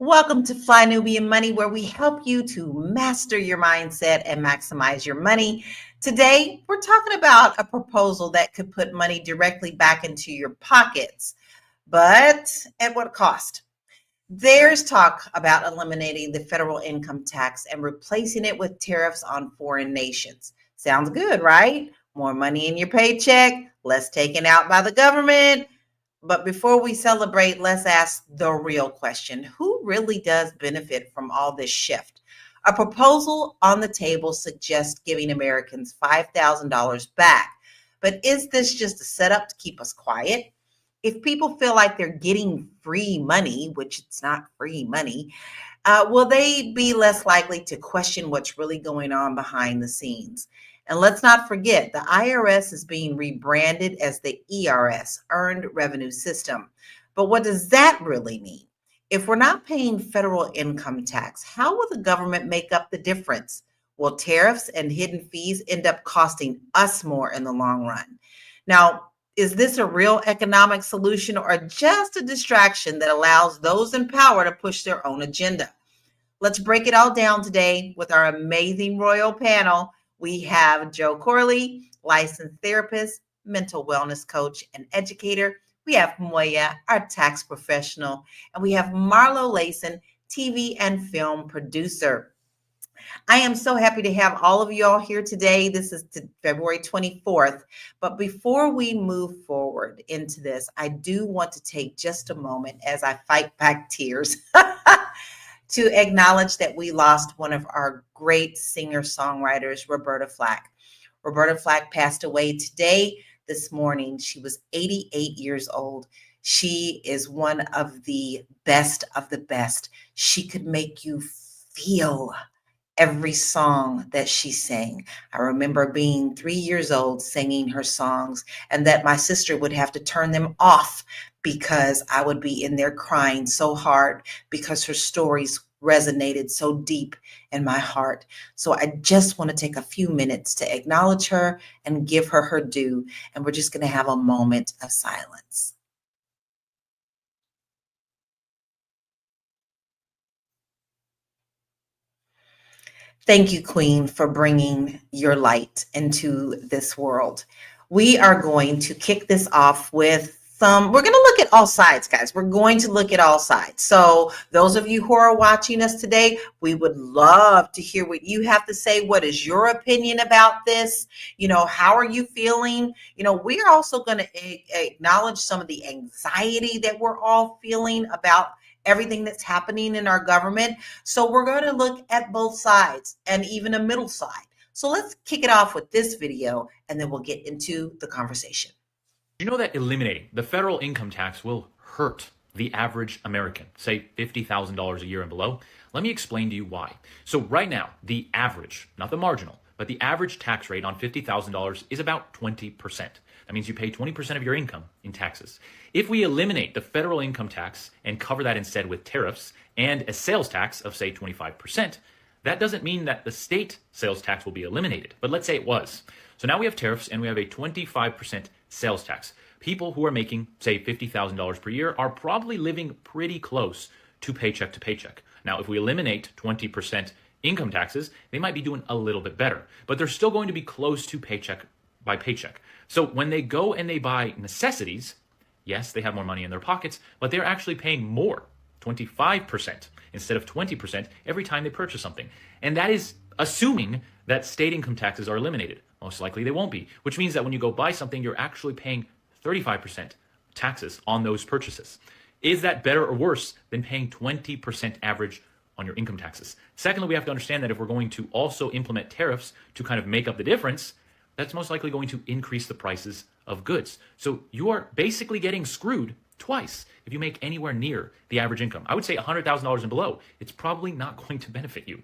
Welcome to Fly Nubian Money, where we help you to master your mindset and maximize your money. Today, we're talking about a proposal that could put money directly back into your pockets, but at what cost? There's talk about eliminating the federal income tax and replacing it with tariffs on foreign nations. Sounds good, right? More money in your paycheck, less taken out by the government. But before we celebrate, let's ask the real question. Who really does benefit from all this shift? A proposal on the table suggests giving Americans $5,000 back. But is this just a setup to keep us quiet? If people feel like they're getting free money, which it's not free money, will they be less likely to question what's really going on behind the scenes? And let's not forget, the IRS is being rebranded as the ERS, Earned Revenue System. But what does that really mean? If we're not paying federal income tax, how will the government make up the difference? Will tariffs and hidden fees end up costing us more in the long run? Now, is this a real economic solution or just a distraction that allows those in power to push their own agenda? Let's break it all down today with our amazing royal panel. We have Joe Corley, licensed therapist, mental wellness coach, and educator. We have Moya, our tax professional, and we have Marlo Layson, TV and film producer. I am so happy to have all of you all here today. This is February 24th. But before we move forward into this, I do want to take just a moment as I fight back tears to acknowledge that we lost one of our great singer-songwriters, Roberta Flack. Roberta Flack passed away today, this morning. She was 88 years old. She is one of the best of the best. She could make you feel every song that she sang. I remember being 3 years old singing her songs, and that my sister would have to turn them off because I would be in there crying so hard because her stories resonated so deep in my heart. So I just want to take a few minutes to acknowledge her and give her her due. And we're just going to have a moment of silence. Thank you, Queen, for bringing your light into this world. We are going to kick this off with we're going to look at all sides, guys. We're going to look at all sides. So those of you who are watching us today, we would love to hear what you have to say. What is your opinion about this? How are you feeling? We are also going to acknowledge some of the anxiety that we're all feeling about everything that's happening in our government. So we're going to look at both sides and even a middle side. So let's kick it off with this video, and then we'll get into the conversation. You know that eliminating the federal income tax will hurt the average American, say $50,000 a year and below? Let me explain to you why. So right now, the average, not the marginal, but the average tax rate on $50,000 is about 20%. That means you pay 20% of your income in taxes. If we eliminate the federal income tax and cover that instead with tariffs and a sales tax of, say, 25%, that doesn't mean that the state sales tax will be eliminated. But let's say it was. So now we have tariffs and we have a 25% sales tax. People who are making, say, $50,000 per year are probably living pretty close to paycheck. Now, if we eliminate 20% income taxes, they might be doing a little bit better, but they're still going to be close to paycheck by paycheck. So when they go and they buy necessities, yes, they have more money in their pockets, but they're actually paying more, 25% instead of 20% every time they purchase something. And that is assuming that state income taxes are eliminated. Most likely they won't be, which means that when you go buy something, you're actually paying 35% taxes on those purchases. Is that better or worse than paying 20% average on your income taxes? Secondly, we have to understand that if we're going to also implement tariffs to kind of make up the difference, that's most likely going to increase the prices of goods. So you are basically getting screwed twice if you make anywhere near the average income. I would say $100,000 and below, it's probably not going to benefit you.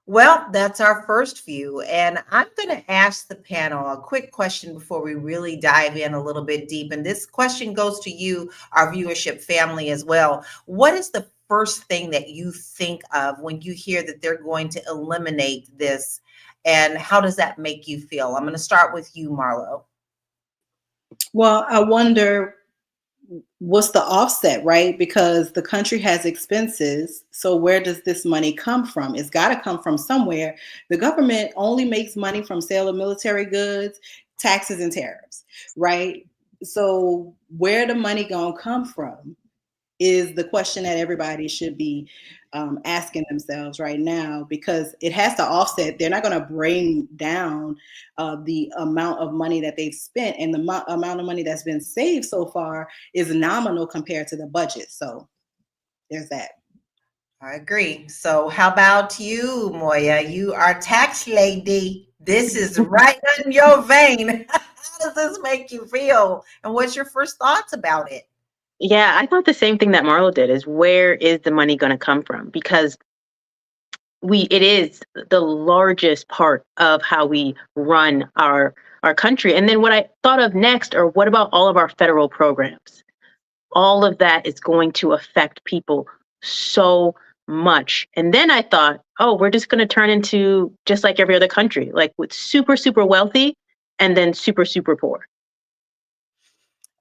Well, that's our first view. And I'm going to ask the panel a quick question before we really dive in a little bit deep. And this question goes to you, our viewership family, as well. What is the first thing that you think of when you hear that they're going to eliminate this? And how does that make you feel? I'm going to start with you, Marlo. Well, I wonder what's the offset, right? Because the country has expenses. So where does this money come from? It's got to come from somewhere. The government only makes money from sale of military goods, taxes, and tariffs, right? So where the money gonna come from is the question that everybody should be asking themselves right now, because it has to offset. They're not going to bring down the amount of money that they've spent, and the amount of money that's been saved so far is nominal compared to the budget. So there's that. I agree. So how about you, Moya? You are tax lady. This is right in your vein. How does this make you feel? And what's your first thoughts about it? Yeah, I thought the same thing that Marlo did, is where is the money going to come from? Because it is the largest part of how we run our country. And then what I thought of next, or what about all of our federal programs? All of that is going to affect people so much. And then I thought, oh, we're just going to turn into just like every other country, like with super, super wealthy and then super, super poor.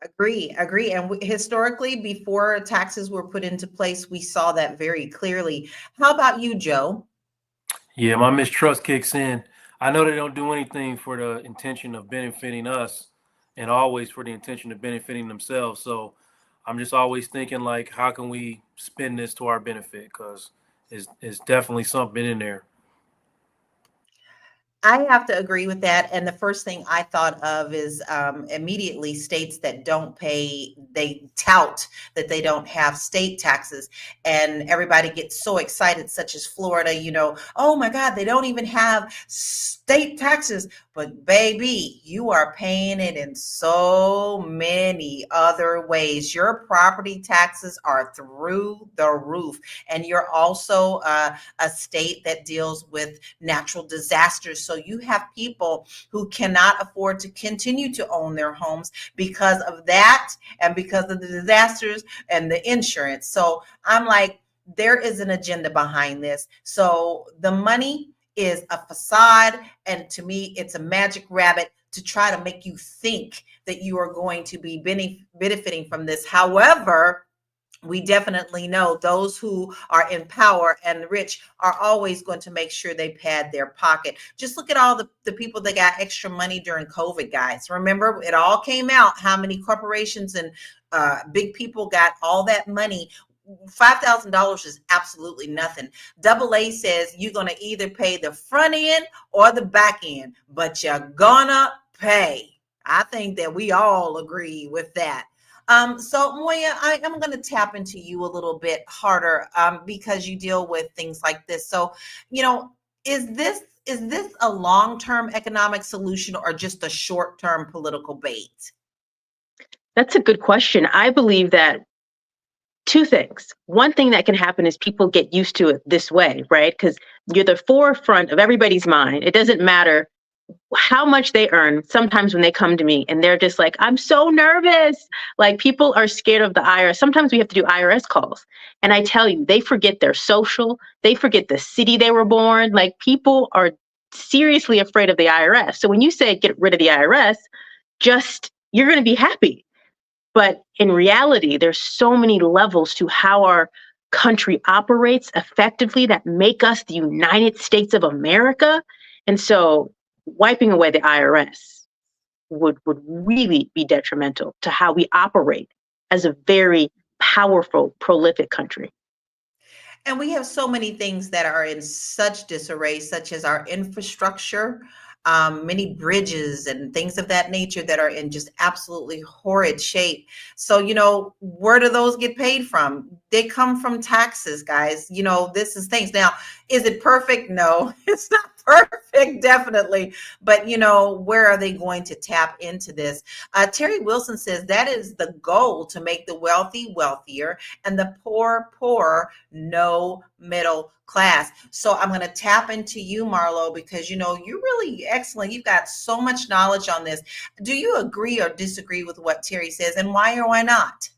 Agree. And historically, before taxes were put into place, we saw that very clearly. How about you, Joe? Yeah, my mistrust kicks in. I know they don't do anything for the intention of benefiting us and always for the intention of benefiting themselves. So I'm just always thinking, like, how can we spend this to our benefit? Because it's definitely something in there. I have to agree with that. And the first thing I thought of is immediately states that don't pay, they tout that they don't have state taxes. And everybody gets so excited, such as Florida, oh my God, they don't even have state taxes. But baby, you are paying it in so many other ways. Your property taxes are through the roof. And you're also a state that deals with natural disasters. So you have people who cannot afford to continue to own their homes because of that and because of the disasters and the insurance. So I'm like, there is an agenda behind this. So the money is a facade. And to me, it's a magic rabbit to try to make you think that you are going to be benefiting from this. However, we definitely know those who are in power and rich are always going to make sure they pad their pocket. Just look at all the people that got extra money during COVID, guys. Remember, it all came out how many corporations and big people got all that money. $5,000 is absolutely nothing. Double A says you're going to either pay the front end or the back end, but you're gonna pay. I think that we all agree with that. So Moya, I am going to tap into you a little bit harder because you deal with things like this. So, is this a long-term economic solution or just a short-term political bait? That's a good question. I believe that two things. One thing that can happen is people get used to it this way, right? Because you're the forefront of everybody's mind. It doesn't matter how much they earn. Sometimes when they come to me and they're just like, I'm so nervous. Like, people are scared of the IRS. Sometimes we have to do IRS calls. And I tell you, they forget their social, they forget the city they were born. Like, people are seriously afraid of the IRS. So when you say get rid of the IRS, you're going to be happy. But in reality, there's so many levels to how our country operates effectively that make us the United States of America. And so wiping away the IRS would really be detrimental to how we operate as a very powerful, prolific country. And we have so many things that are in such disarray, such as our infrastructure, many bridges and things of that nature that are in just absolutely horrid shape. So, where do those get paid from? They come from taxes, guys. This is things. Now, is it perfect? No, it's not perfect, definitely. But, where are they going to tap into this? Terry Wilson says that is the goal, to make the wealthy wealthier and the poor poorer, no middle class. So I'm going to tap into you, Marlo, because you're really excellent. You've got so much knowledge on this. Do you agree or disagree with what Terry says, and why or why not?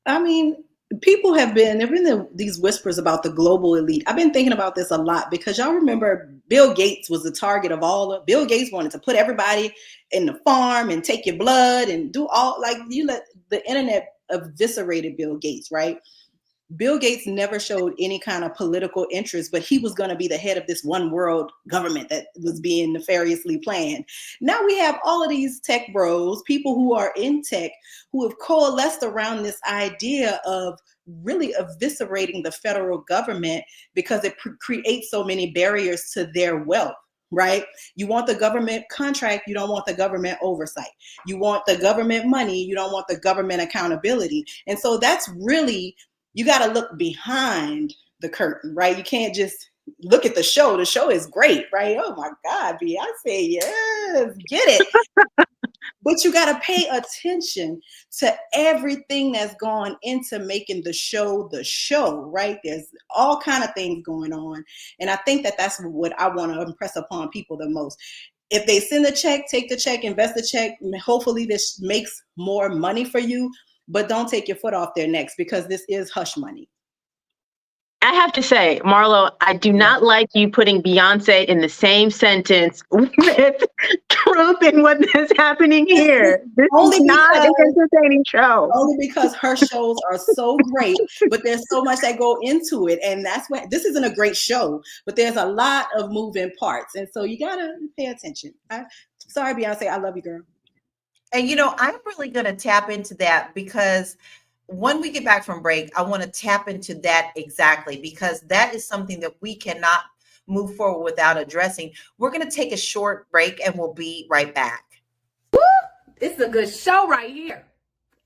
I mean, people have been, there've been these whispers about the global elite. I've been thinking about this a lot because y'all remember Bill Gates was the target of Bill Gates wanted to put everybody in the farm and take your blood and do all, like, you let the internet eviscerated Bill Gates, right? Bill Gates never showed any kind of political interest, but he was going to be the head of this one world government that was being nefariously planned. Now we have all of these tech bros, people who are in tech, who have coalesced around this idea of really eviscerating the federal government because it creates so many barriers to their wealth. Right? You want the government contract, you don't want the government oversight. You want the government money, you don't want the government accountability. And so that's really, you got to look behind the curtain, right? You can't just look at the show. The show is great, right? Oh my God, Beyonce, yes, get it. But you got to pay attention to everything that's gone into making the show, right? There's all kind of things going on. And I think that that's what I want to impress upon people the most. If they send a check, take the check, invest the check, hopefully this makes more money for you, but don't take your foot off their necks because this is hush money. I have to say, Marlo, I do not like you putting Beyonce in the same sentence with Trump and what is happening here. This is not an entertaining show. Only because her shows are so great, but there's so much that go into it. And that's what, this isn't a great show, but there's a lot of moving parts. And so you got to pay attention. Sorry, Beyonce, I love you, girl. And, I'm really going to tap into that because when we get back from break, I want to tap into that exactly because that is something that we cannot move forward without addressing. We're going to take a short break and we'll be right back. Woo! It's a good show right here.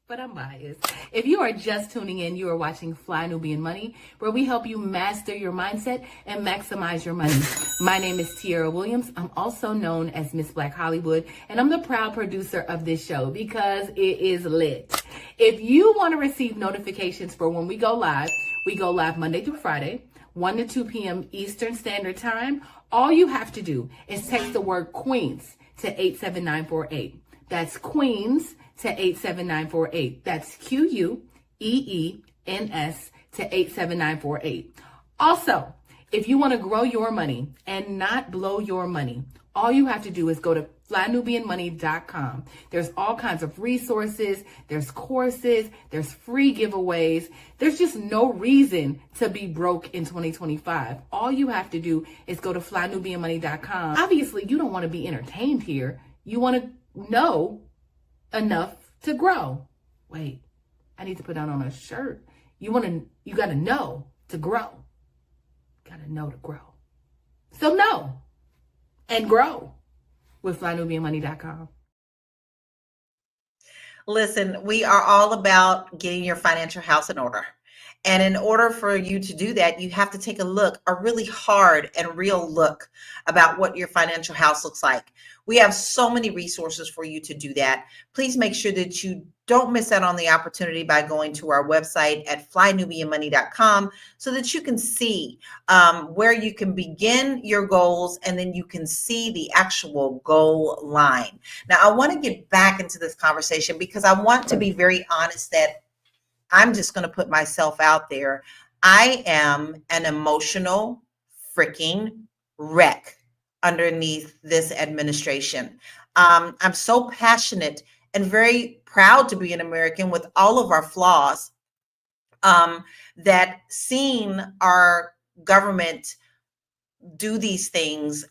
But I'm biased. If you are just tuning in, you are watching Fly Nubian Money, where we help you master your mindset and maximize your money. My name is Tiara Williams. I'm also known as Miss Black Hollywood, and I'm the proud producer of this show because it is lit. If you want to receive notifications for when we go live Monday through Friday, 1 to 2 p.m. Eastern Standard Time. All you have to do is text the word Queens to 87948. That's Queens to 87948. That's QUEENS to 87948. Also, if you want to grow your money and not blow your money, all you have to do is go to flynubianmoney.com. There's all kinds of resources, there's courses, there's free giveaways. There's just no reason to be broke in 2025. All you have to do is go to flynubianmoney.com. Obviously, you don't want to be entertained here. You want to know enough to grow. Wait, I need to put that on a shirt. You got to know to grow. Got to know to grow. So know and grow with flynubianmoney.com. Listen, we are all about getting your financial house in order. And in order for you to do that, you have to take a really hard and real look about what your financial house looks like. We have so many resources for you to do that. Please make sure that you don't miss out on the opportunity by going to our website at flynubianmoney.com so that you can see where you can begin your goals and then you can see the actual goal line. Now, I want to get back into this conversation because I want to be very honest that I'm just going to put myself out there. I am an emotional freaking wreck underneath this administration. I'm so passionate and very proud to be an American with all of our flaws, that seeing our government do these things,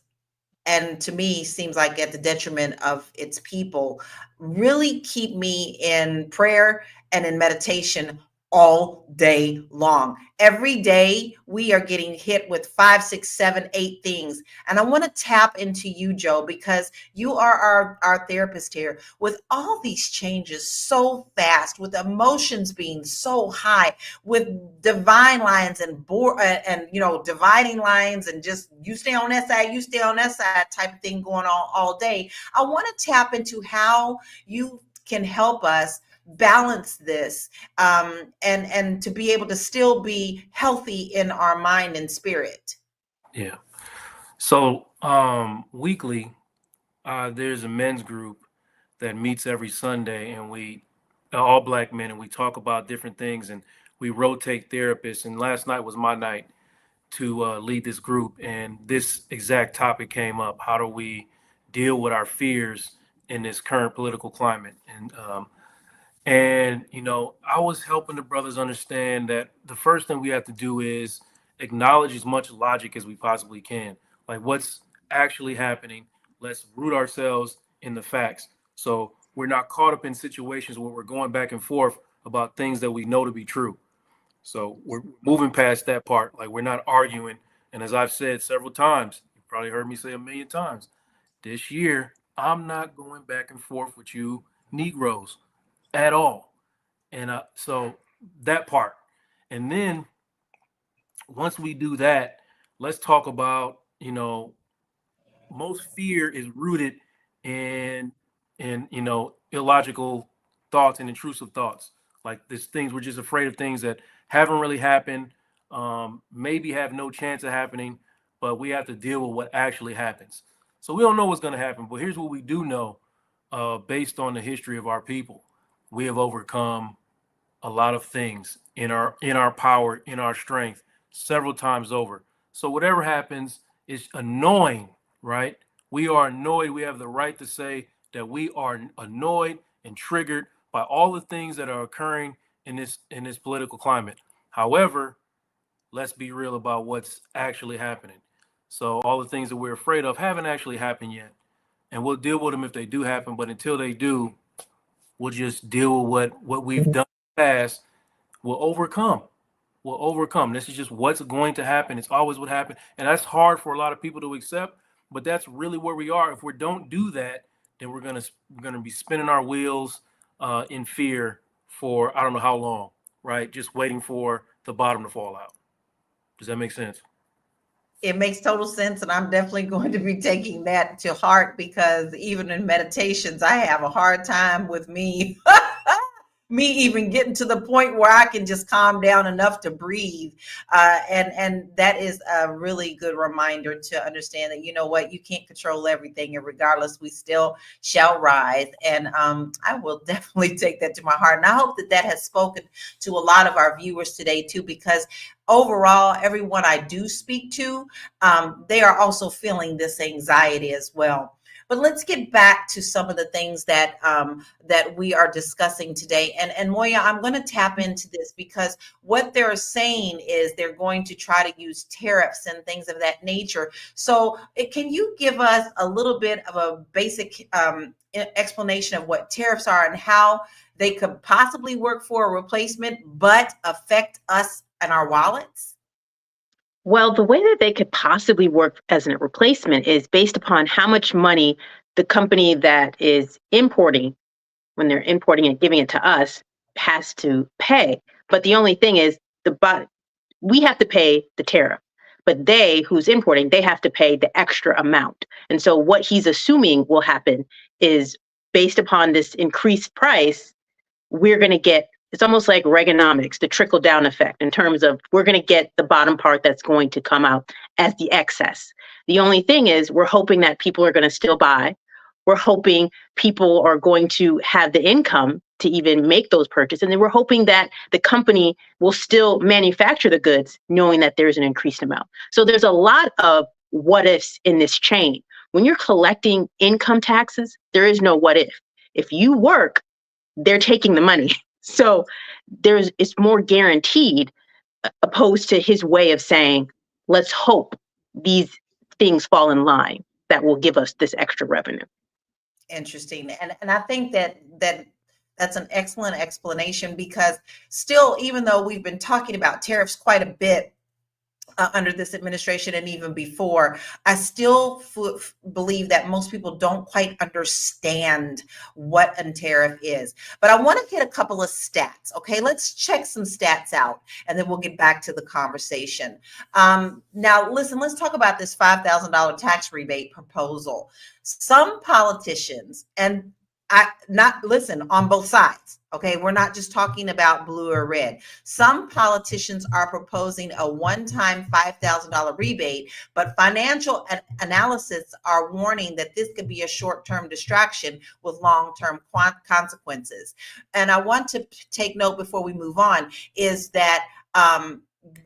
and to me seems like at the detriment of its people, really keep me in prayer and in meditation all day long. Every day we are getting hit with 5, 6, 7, 8 things. And I want to tap into you, Joe, because you are our therapist here. With all these changes so fast, with emotions being so high, with divine lines and dividing lines and just you stay on that side, you stay on that side type of thing going on all day. I want to tap into how you can help us balance this and to be able to still be healthy in our mind and spirit. Yeah. So weekly, there's a men's group that meets every Sunday, and we all Black men, and we talk about different things, and we rotate therapists. And last night was my night to lead this group, and this exact topic came up. How do we deal with our fears in this current political climate? And I was helping the brothers understand that the first thing we have to do is acknowledge as much logic as we possibly can, like what's actually happening. Let's root ourselves in the facts, so we're not caught up in situations where we're going back and forth about things that we know to be true. So we're moving past that part. Like, we're not arguing. And as I've said several times, you probably heard me say a million times, this year, I'm not going back and forth with you Negroes at all. And so that part. And then once we do that, let's talk about, most fear is rooted in illogical thoughts and intrusive thoughts. Like, there's things, we're just afraid of things that haven't really happened, maybe have no chance of happening, but we have to deal with what actually happens. So we don't know what's going to happen, but here's what we do know, based on the history of our people. We have overcome a lot of things in our power, in our strength, several times over. So whatever happens is annoying, right? We are annoyed. We have the right to say that we are annoyed and triggered by all the things that are occurring in this political climate. However, let's be real about what's actually happening. So all the things that we're afraid of haven't actually happened yet, and we'll deal with them if they do happen. But until they do, we'll just deal with what we've done in the past. We'll overcome. We'll overcome. This is just what's going to happen. It's always what happened, and that's hard for a lot of people to accept. But that's really where we are. If we don't do that, then we're gonna be spinning our wheels in fear for I don't know how long, right? Just waiting for the bottom to fall out. Does that make sense? It makes total sense. And I'm definitely going to be taking that to heart, because even in meditations, I have a hard time with me. Me even getting to the point where I can just calm down enough to breathe. And that is a really good reminder to understand that, you know what, you can't control everything, and regardless, we still shall rise. And I will definitely take that to my heart. And I hope that that has spoken to a lot of our viewers today too, because overall, everyone I do speak to, they are also feeling this anxiety as well. But let's get back to some of the things that that we are discussing today. And Moya, I'm going to tap into this, because what they're saying is they're going to try to use tariffs and things of that nature. So can you give us a little bit of a basic explanation of what tariffs are and how they could possibly work for a replacement but affect us and our wallets? Well, the way that they could possibly work as a replacement is based upon how much money the company that is importing, when they're importing and giving it to us, has to pay. But the only thing is, we have to pay the tariff, but who's importing, they have to pay the extra amount. And so what he's assuming will happen is, based upon this increased price, we're going to get, it's almost like Reaganomics, the trickle down effect, in terms of we're going to get the bottom part that's going to come out as the excess. The only thing is, we're hoping that people are going to still buy. We're hoping people are going to have the income to even make those purchases. And then we're hoping that the company will still manufacture the goods, knowing that there's an increased amount. So there's a lot of what ifs in this chain. When you're collecting income taxes, there is no what if. If you work, they're taking the money. So it's more guaranteed, opposed to his way of saying, let's hope these things fall in line that will give us this extra revenue. Interesting. And I think that's an excellent explanation, because still, even though we've been talking about tariffs quite a bit under this administration and even before, I still believe that most people don't quite understand what a tariff is. But I want to get a couple of stats. Okay, let's check some stats out, and then we'll get back to the conversation. Now, listen, let's talk about this $5,000 tax rebate proposal. Some politicians, and listen, on both sides. Okay, we're not just talking about blue or red. Some politicians are proposing a one-time $5,000 rebate, but financial analysts are warning that this could be a short-term distraction with long-term consequences. And I want to take note before we move on is that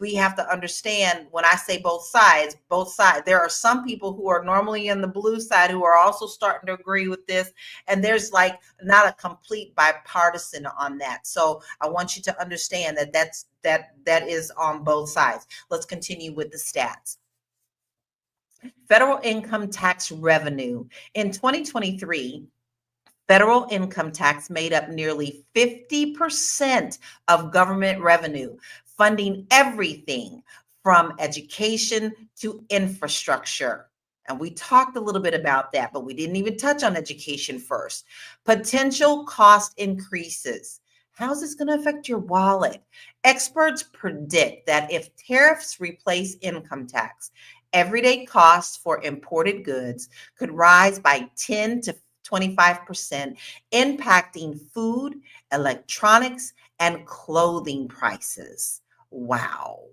we have to understand when I say both sides, there are some people who are normally in the blue side who are also starting to agree with this. And there's like not a complete bipartisan on that. So I want you to understand that that is on both sides. Let's continue with the stats. Federal income tax revenue in 2023. Federal income tax made up nearly 50% of government revenue, funding everything from education to infrastructure. And we talked a little bit about that, but we didn't even touch on education first. Potential cost increases. How's this going to affect your wallet? Experts predict that if tariffs replace income tax, everyday costs for imported goods could rise by 10 to 25%, impacting food, electronics, and clothing prices. Wow.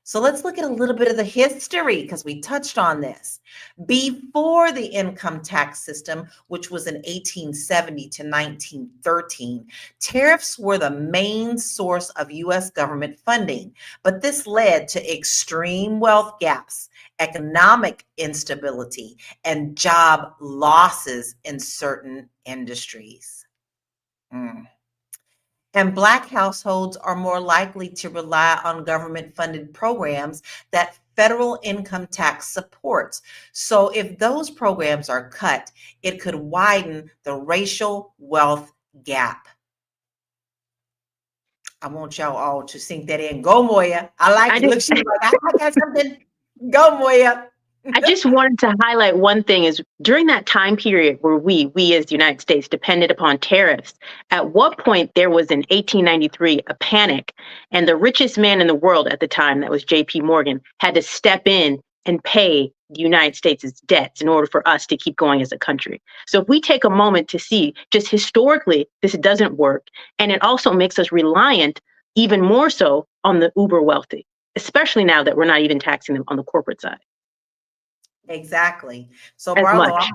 So let's look at a little bit of the history because we touched on this. Before the income tax system, which was in 1870 to 1913, tariffs were the main source of U.S. government funding, but this led to extreme wealth gaps, economic instability, and job losses in certain industries. And Black households are more likely to rely on government-funded programs that federal income tax supports. So if those programs are cut, it could widen the racial wealth gap. I want y'all all to sink that in. Go, Moya. I like it. Look, she's like, I got something. Go, Moya. I just wanted to highlight one thing is during that time period where we as the United States depended upon tariffs, at what point there was in 1893 a panic and the richest man in the world at the time, that was J.P. Morgan, had to step in and pay the United States' debts in order for us to keep going as a country. So if we take a moment to see just historically, this doesn't work. And it also makes us reliant even more so on the uber wealthy, especially now that we're not even taxing them on the corporate side. Exactly. So As Marlo, much.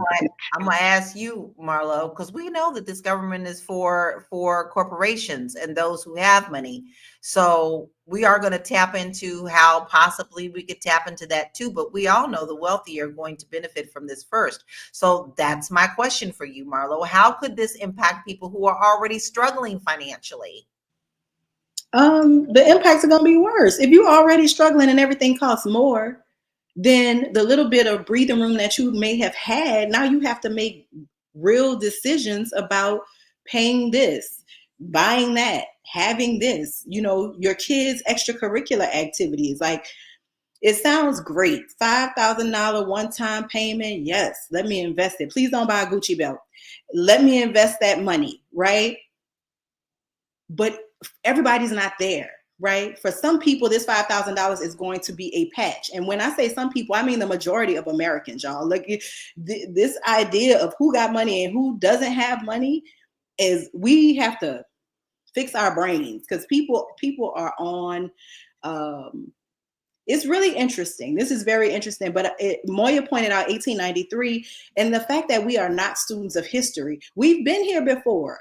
I'm gonna ask you, Marlo, because we know that this government is for corporations and those who have money. So we are going to tap into how possibly we could tap into that too. But we all know the wealthy are going to benefit from this first. So that's my question for you, Marlo. How could this impact people who are already struggling financially? The impacts are going to be worse. If you're already struggling and everything costs more, then the little bit of breathing room that you may have had, now you have to make real decisions about paying this, buying that, having this, your kids' extracurricular activities. Like, it sounds great. $5,000 one-time payment. Yes, let me invest it. Please don't buy a Gucci belt. Let me invest that money, right? But everybody's not there. Right? For some people, this $5,000 is going to be a patch. And when I say some people, I mean the majority of Americans, y'all. Like, this idea of who got money and who doesn't have money is, we have to fix our brains, because people are on, it's really interesting. This is very interesting. But Moya pointed out 1893, and the fact that we are not students of history. We've been here before.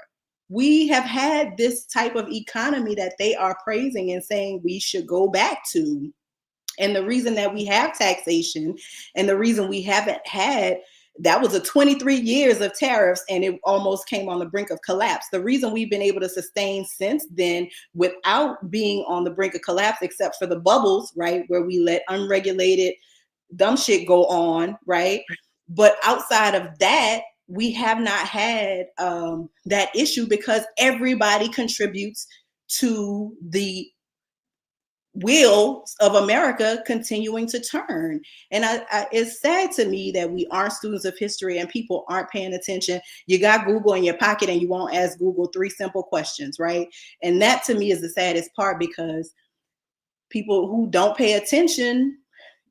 We have had this type of economy that they are praising and saying we should go back to. And the reason that we have taxation, and the reason we haven't had, that was a 23 years of tariffs, and it almost came on the brink of collapse. The reason we've been able to sustain since then without being on the brink of collapse, except for the bubbles, right, where we let unregulated dumb shit go on, right? But outside of that, we have not had that issue, because everybody contributes to the wheels of America continuing to turn. And it's sad to me that we aren't students of history and people aren't paying attention. You got Google in your pocket and you won't ask Google 3 simple questions, right? And that to me is the saddest part, because people who don't pay attention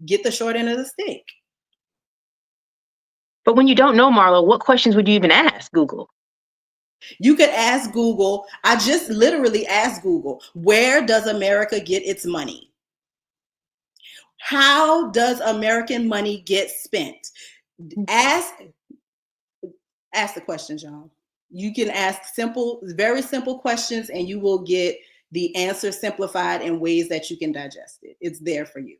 get the short end of the stick. But when you don't know, Marlo, what questions would you even ask Google? You could ask Google. I just literally asked Google, where does America get its money? How does American money get spent? Ask the questions, y'all. You can ask simple, very simple questions, and you will get the answer simplified in ways that you can digest it. It's there for you.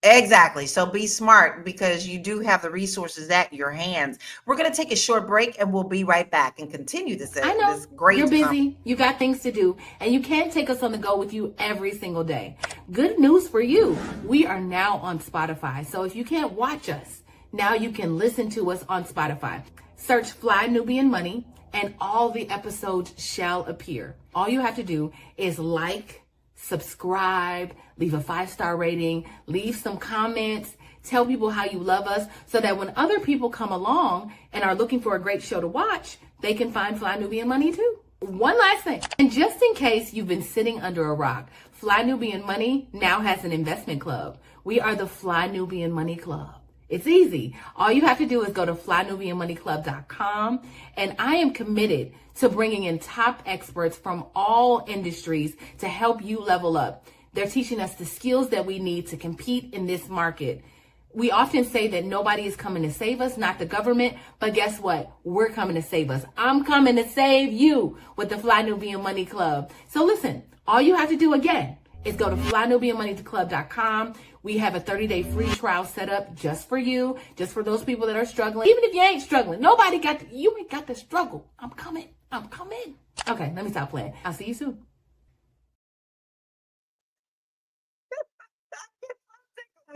Exactly. So be smart because you do have the resources at your hands. We're going to take a short break and we'll be right back and continue this, I know this great you're busy. You got things to do, and you can't take us on the go with you every single day. Good news for you. We are now on Spotify. So if you can't watch us, now you can listen to us on Spotify. Search Fly Nubian Money and all the episodes shall appear. All you have to do is like, subscribe, leave a 5-star rating, leave some comments, tell people how you love us so that when other people come along and are looking for a great show to watch, they can find Fly Nubian Money too. One last thing, and just in case you've been sitting under a rock, Fly Nubian Money now has an investment club. We are the Fly Nubian Money Club. It's easy. All you have to do is go to flynubianmoneyclub.com, and I am committed to bringing in top experts from all industries to help you level up. They're teaching us the skills that we need to compete in this market. We often say that nobody is coming to save us, not the government, but guess what? We're coming to save us. I'm coming to save you with the Fly Nubian Money Club. So listen, all you have to do again is go to flynubianmoneyclub.com. We have a 30-day free trial set up just for you, just for those people that are struggling. Even if you ain't struggling, you ain't got to struggle. I'm coming. Okay, let me stop playing. I'll see you soon.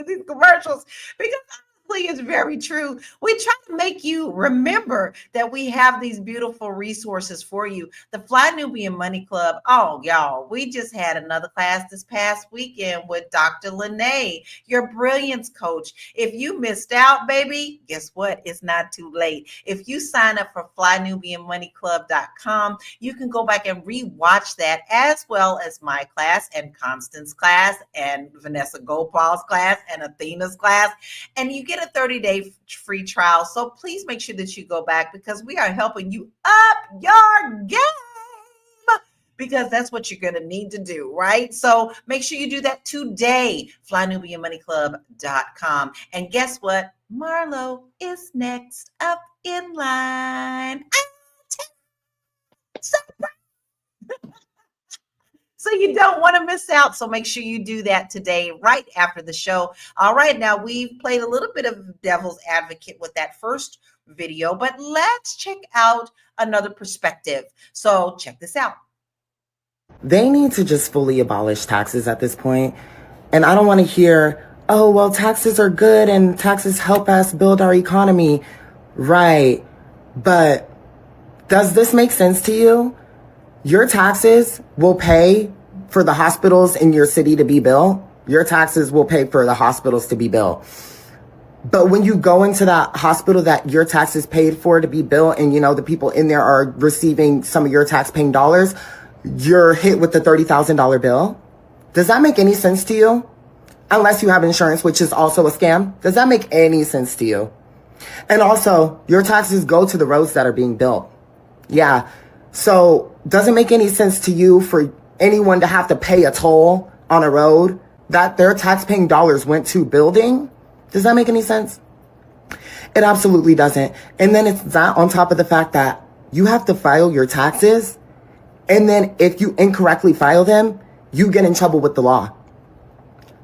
these commercials because honestly it's very true. We try to make you remember that we have these beautiful resources for you. The Fly Nubian Money Club. Oh, y'all, we just had another class this past weekend with Dr. Lene, your brilliance coach. If you missed out, baby, guess what? It's not too late. If you sign up for flynubianmoneyclub.com, you can go back and rewatch that as well as my class and Constance's class and Vanessa Gopal's class and Athena's class. And you get a 30-day free trial. So please make sure that you go back because we are helping you up your game because that's what you're going to need to do, right? So make sure you do that today, flynubianmoneyclub.com. And guess what? Marlo is next up in line. So you don't want to miss out. So make sure you do that today, right after the show. All right, now we've played a little bit of devil's advocate with that first video, but let's check out another perspective. So check this out. They need to just fully abolish taxes at this point. And I don't want to hear, oh, well, taxes are good and taxes help us build our economy. Right. But does this make sense to you? Your taxes will pay for the hospitals in your city to be built. Your taxes will pay for the hospitals to be built. But when you go into that hospital that your taxes paid for to be built and, you know, the people in there are receiving some of your tax-paying dollars, you're hit with the $30,000 bill. Does that make any sense to you? Unless you have insurance, which is also a scam. Does that make any sense to you? And also, your taxes go to the roads that are being built. Yeah. So does it make any sense to you for anyone to have to pay a toll on a road that their tax-paying dollars went to building? Does that make any sense? It absolutely doesn't. And then it's that on top of the fact that you have to file your taxes. And then if you incorrectly file them, you get in trouble with the law.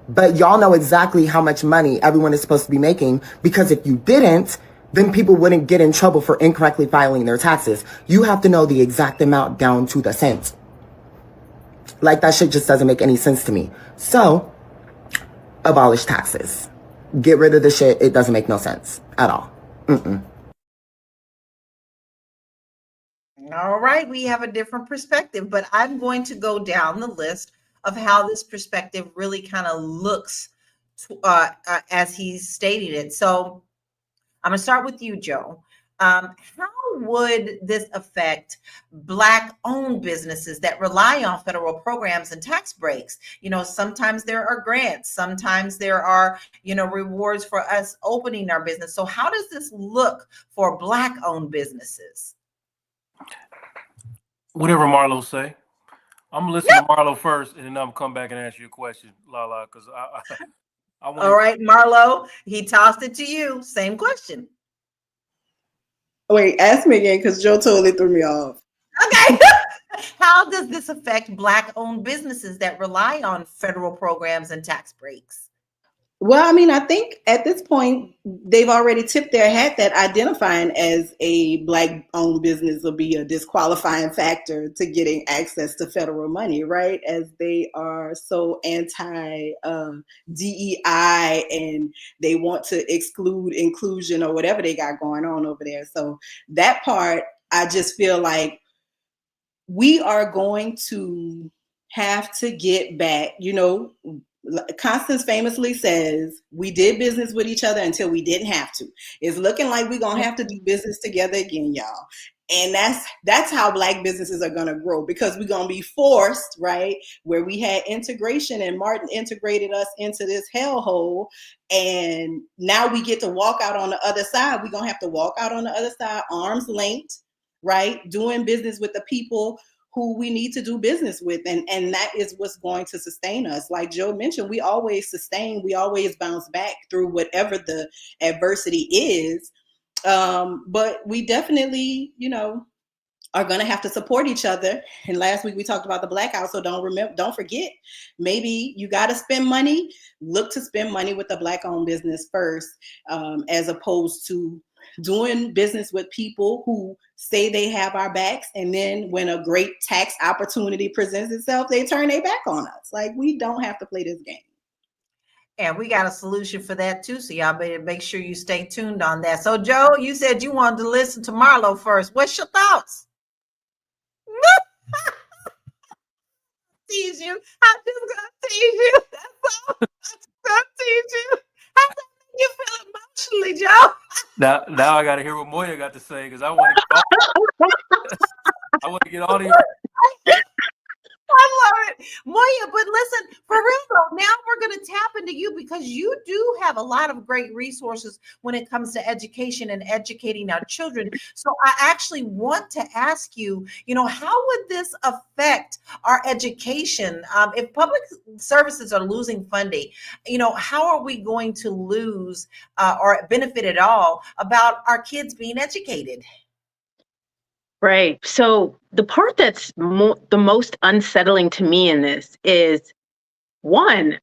But y'all know exactly how much money everyone is supposed to be making because if you didn't, then people wouldn't get in trouble for incorrectly filing their taxes. You have to know the exact amount down to the cent. Like that shit just doesn't make any sense to me. So, abolish taxes. Get rid of the shit. It doesn't make no sense at all. All right, we have a different perspective, but I'm going to go down the list of how this perspective really kind of looks as he stated it. So I'm going to start with you, Joe. How would this affect Black-owned businesses that rely on federal programs and tax breaks? Sometimes there are grants, sometimes there are, rewards for us opening our business. So how does this look for Black-owned businesses? Whatever Marlo say. I'm gonna listen to Marlo first, and then I'm gonna come back and ask you a question, Lala, because I want. All right, Marlo, he tossed it to you. Same question. Wait, ask me again because Joe totally threw me off. Okay. How does this affect Black-owned businesses that rely on federal programs and tax breaks? Well, I mean, I think at this point, they've already tipped their hat that identifying as a Black-owned business will be a disqualifying factor to getting access to federal money, right? As they are so anti-DEI and they want to exclude inclusion or whatever they got going on over there. So that part, I just feel like we are going to have to get back, Constance famously says, we did business with each other until we didn't have to. It's looking like we're going to have to do business together again, y'all. And that's how Black businesses are going to grow, because we're going to be forced, right? Where we had integration and Martin integrated us into this hellhole. And now we get to walk out on the other side. We're going to have to walk out on the other side, arm's length, right? Doing business with the people who we need to do business with. And that is what's going to sustain us. Like Joe mentioned, we always sustain, we always bounce back through whatever the adversity is. But we definitely, are going to have to support each other. And last week we talked about the blackout. So don't forget, maybe you got to spend money, look to spend money with a Black-owned business first, as opposed to doing business with people who say they have our backs, and then when a great tax opportunity presents itself, they turn their back on us. Like, we don't have to play this game. And we got a solution for that too. So y'all better make sure you stay tuned on that. So Joe, you said you wanted to listen to Marlo first. What's your thoughts? Tease you. I'm just gonna tease you. That's all. I'm just gonna tease you. How does that make you feel emotionally, Joe? Now I got to hear what Moya got to say, because I want to get all these. I love it, Moya. But listen, for real though, now we're going to tap into you, because you do have a lot of great resources when it comes to education and educating our children. So I actually want to ask you, how would this affect our education? If public services are losing funding, how are we going to lose or benefit at all about our kids being educated? Right. So the part that's the most unsettling to me in this is, one,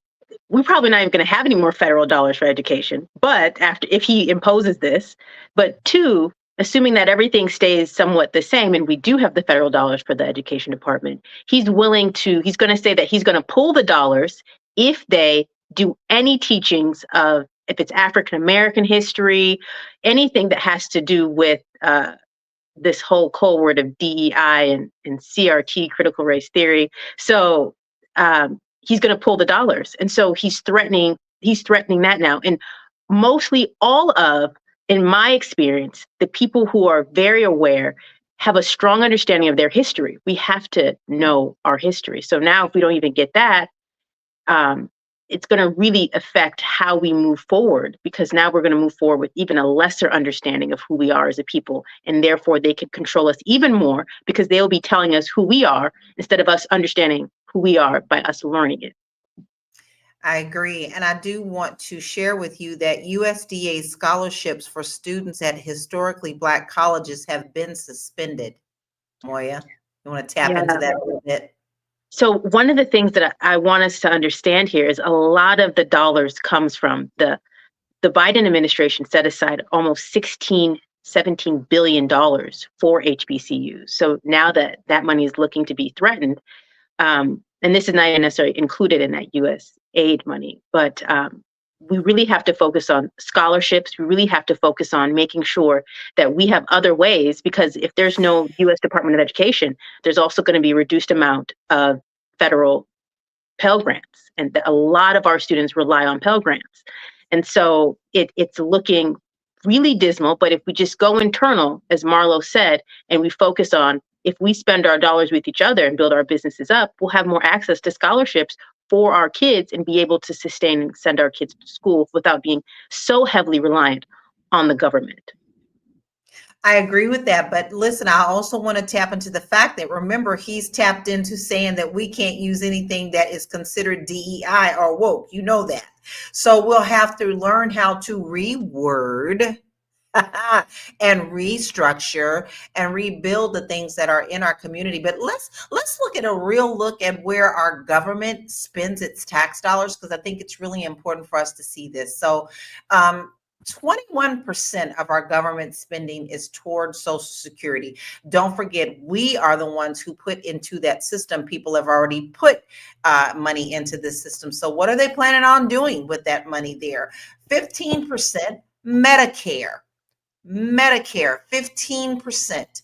we're probably not even going to have any more federal dollars for education, but if he imposes this, but two, assuming that everything stays somewhat the same and we do have the federal dollars for the education department, he's going to say that he's going to pull the dollars if they do any teachings of, if it's African American history, anything that has to do with this whole code word of DEI and CRT, critical race theory. So he's going to pull the dollars. And so he's threatening that now. And mostly in my experience, the people who are very aware have a strong understanding of their history. We have to know our history. So now if we don't even get that, it's going to really affect how we move forward, because now we're going to move forward with even a lesser understanding of who we are as a people. And therefore they can control us even more, because they'll be telling us who we are instead of us understanding who we are by us learning it. I agree. And I do want to share with you that USDA scholarships for students at historically Black colleges have been suspended. Moya, you want to tap into that a little bit? So one of the things that I want us to understand here is a lot of the dollars comes from the Biden administration set aside almost $17 billion for HBCUs. So now that money is looking to be threatened, and this is not even necessarily included in that U.S. aid money, but we really have to focus on scholarships. We really have to focus on making sure that we have other ways, because if there's no U.S. Department of Education, there's also going to be a reduced amount of federal Pell Grants. And a lot of our students rely on Pell Grants. And so it's looking really dismal. But if we just go internal, as Marlo said, and we focus on, if we spend our dollars with each other and build our businesses up, we'll have more access to scholarships for our kids and be able to sustain and send our kids to school without being so heavily reliant on the government. I agree with that. But listen, I also want to tap into the fact that, remember, he's tapped into saying that we can't use anything that is considered DEI or woke. You know that. So we'll have to learn how to reword and restructure and rebuild the things that are in our community. But let's look at a real look at where our government spends its tax dollars, because I think it's really important for us to see this. So 21% of our government spending is towards Social Security. Don't forget, we are the ones who put into that system. People have already put money into this system. So what are they planning on doing with that money there? 15% Medicare. Medicare, 15%,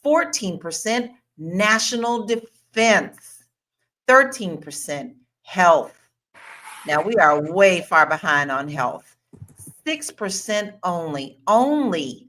14% national defense, 13% health. Now we are way far behind on health. 6% only,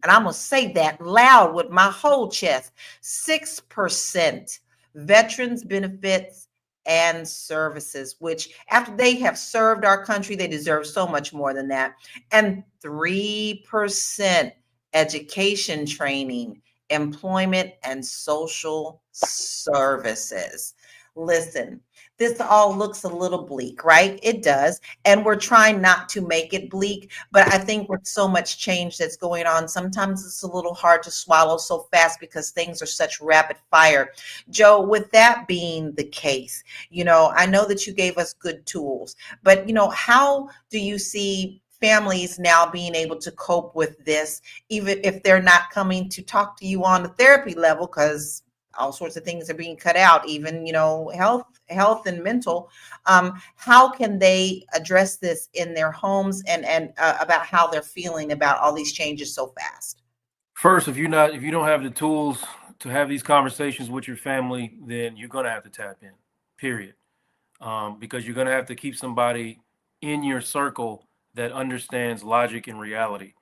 and I'm going to say that loud with my whole chest, 6% veterans benefits and services, which after they have served our country, they deserve so much more than that. And 3% education training, employment, and social services. Listen, this all looks a little bleak, right? It does. And we're trying not to make it bleak, but I think with so much change that's going on, sometimes it's a little hard to swallow so fast because things are such rapid fire. Joe, with that being the case, I know that you gave us good tools, but how do you see families now being able to cope with this, even if they're not coming to talk to you on the therapy level, because all sorts of things are being cut out, even health and mental. How can they address this in their homes and about how they're feeling about all these changes so fast? First, if you don't have the tools to have these conversations with your family, then you're gonna have to tap in, period. Because you're gonna have to keep somebody in your circle that understands logic and reality.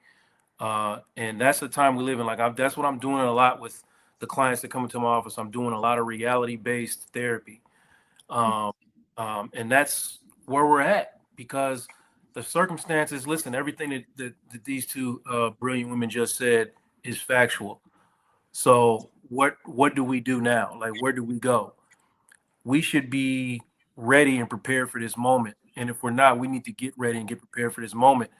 And that's the time we live in. That's what I'm doing a lot with the clients that come into my office. I'm doing a lot of reality-based therapy. And that's where we're at, because the circumstances, listen, everything that these two brilliant women just said is factual. So what do we do now? Like, where do we go? We should be ready and prepared for this moment. And if we're not, we need to get ready and get prepared for this moment,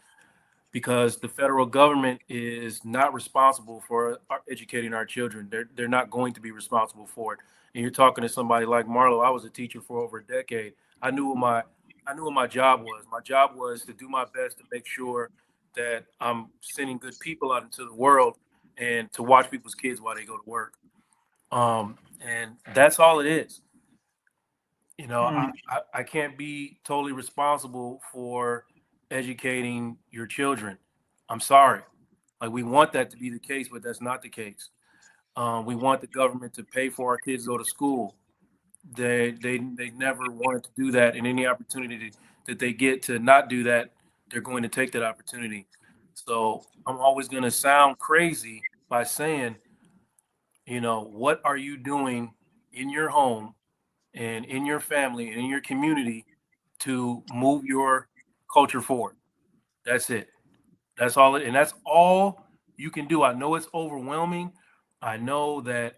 because the federal government is not responsible for educating our children. They're not going to be responsible for it. And you're talking to somebody like Marlo. I was a teacher for over a decade. I knew what my job was. My job was to do my best to make sure that I'm sending good people out into the world and to watch people's kids while they go to work. And that's all it is. I can't be totally responsible for educating your children. I'm sorry. Like, we want that to be the case, but that's not the case. We want the government to pay for our kids to go to school. They never wanted to do that, and any opportunity that they get to not do that, they're going to take that opportunity. So I'm always going to sound crazy by saying, what are you doing in your home and in your family and in your community to move your culture forward? That's it. That's all and that's all you can do. I know it's overwhelming. I know that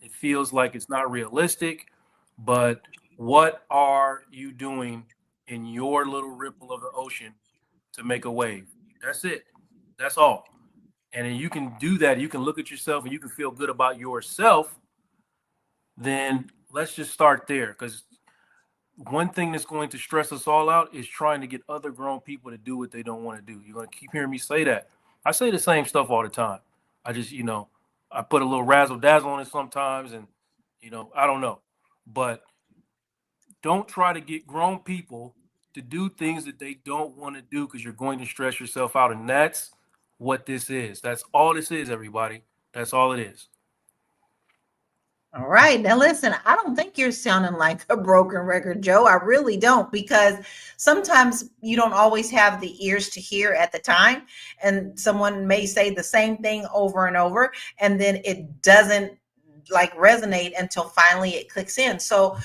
it feels like it's not realistic, but what are you doing in your little ripple of the ocean to make a wave? That's it. That's all. And then you can do that. You can look at yourself and you can feel good about yourself. Then let's just start there, because one thing that's going to stress us all out is trying to get other grown people to do what they don't want to do. You're going to keep hearing me say that. I say the same stuff all the time. I just, I put a little razzle dazzle on it sometimes, and, I don't know. But don't try to get grown people to do things that they don't want to do, because you're going to stress yourself out. And that's what this is. That's all this is, everybody. That's all it is. All right. Now, listen, I don't think you're sounding like a broken record, Joe. I really don't, because sometimes you don't always have the ears to hear at the time. And someone may say the same thing over and over, and then it doesn't like resonate until finally it clicks in. So,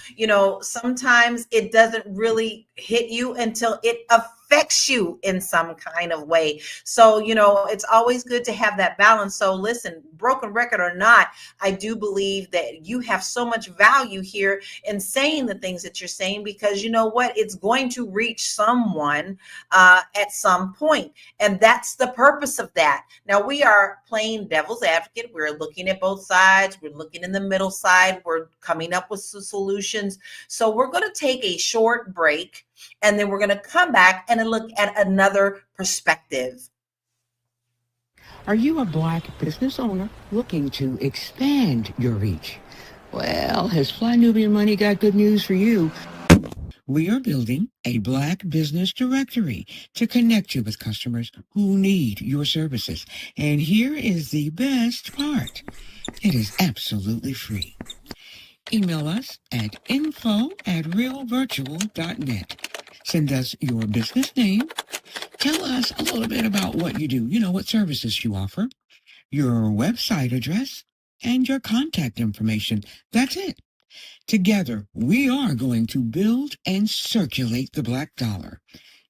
sometimes it doesn't really hit you until it affects you in some kind of way. So, it's always good to have that balance. So, listen, broken record or not, I do believe that you have so much value here in saying the things that you're saying, because you know what? It's going to reach someone at some point. And that's the purpose of that. Now, we are playing devil's advocate. We're looking at both sides. We're looking in the middle side. We're coming up with some solutions. So we're going to take a short break, and then we're going to come back and look at another perspective. Are you a Black business owner looking to expand your reach? Well, has Fly Nubian Money got good news for you? We are building a Black business directory to connect you with customers who need your services. And here is the best part. It is absolutely free. Email us at info@realvirtual.net. Send us your business name. Tell us a little bit about what you do, what services you offer, your website address, and your contact information. That's it. Together, we are going to build and circulate the Black dollar.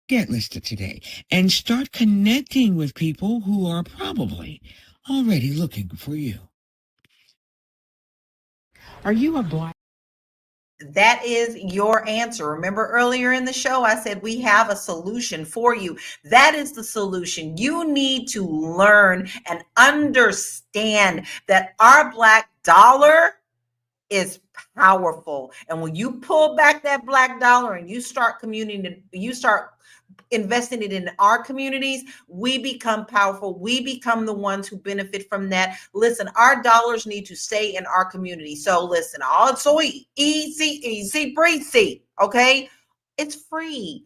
Get listed today and start connecting with people who are probably already looking for you. Are you a Black? That is your answer. Remember earlier in the show, I said we have a solution for you. That is the solution. You need to learn and understand that our Black dollar is powerful. And when you pull back that Black dollar and you start investing it in our communities, we become powerful. We become the ones who benefit from that. Listen, our dollars need to stay in our community. So listen, all it's so easy breezy. Okay. It's free.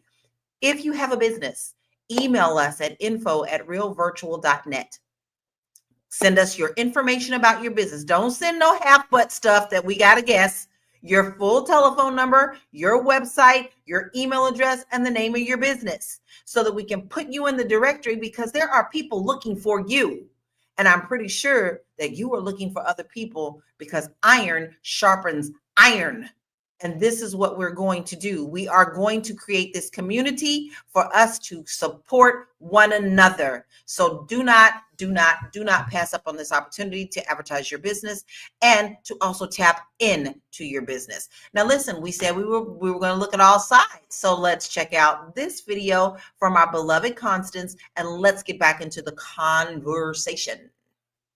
If you have a business, email us at info@realvirtual.net. Send us your information about your business. Don't send no half-butt stuff that we got to guess. Your full telephone number, your website, your email address, and the name of your business, so that we can put you in the directory, because there are people looking for you. And I'm pretty sure that you are looking for other people, because iron sharpens iron. And this is what we're going to do. We are going to create this community for us to support one another. So do not pass up on this opportunity to advertise your business and to also tap into your business. Now, listen, we said we were going to look at all sides. So let's check out this video from our beloved Constance, and let's get back into the conversation.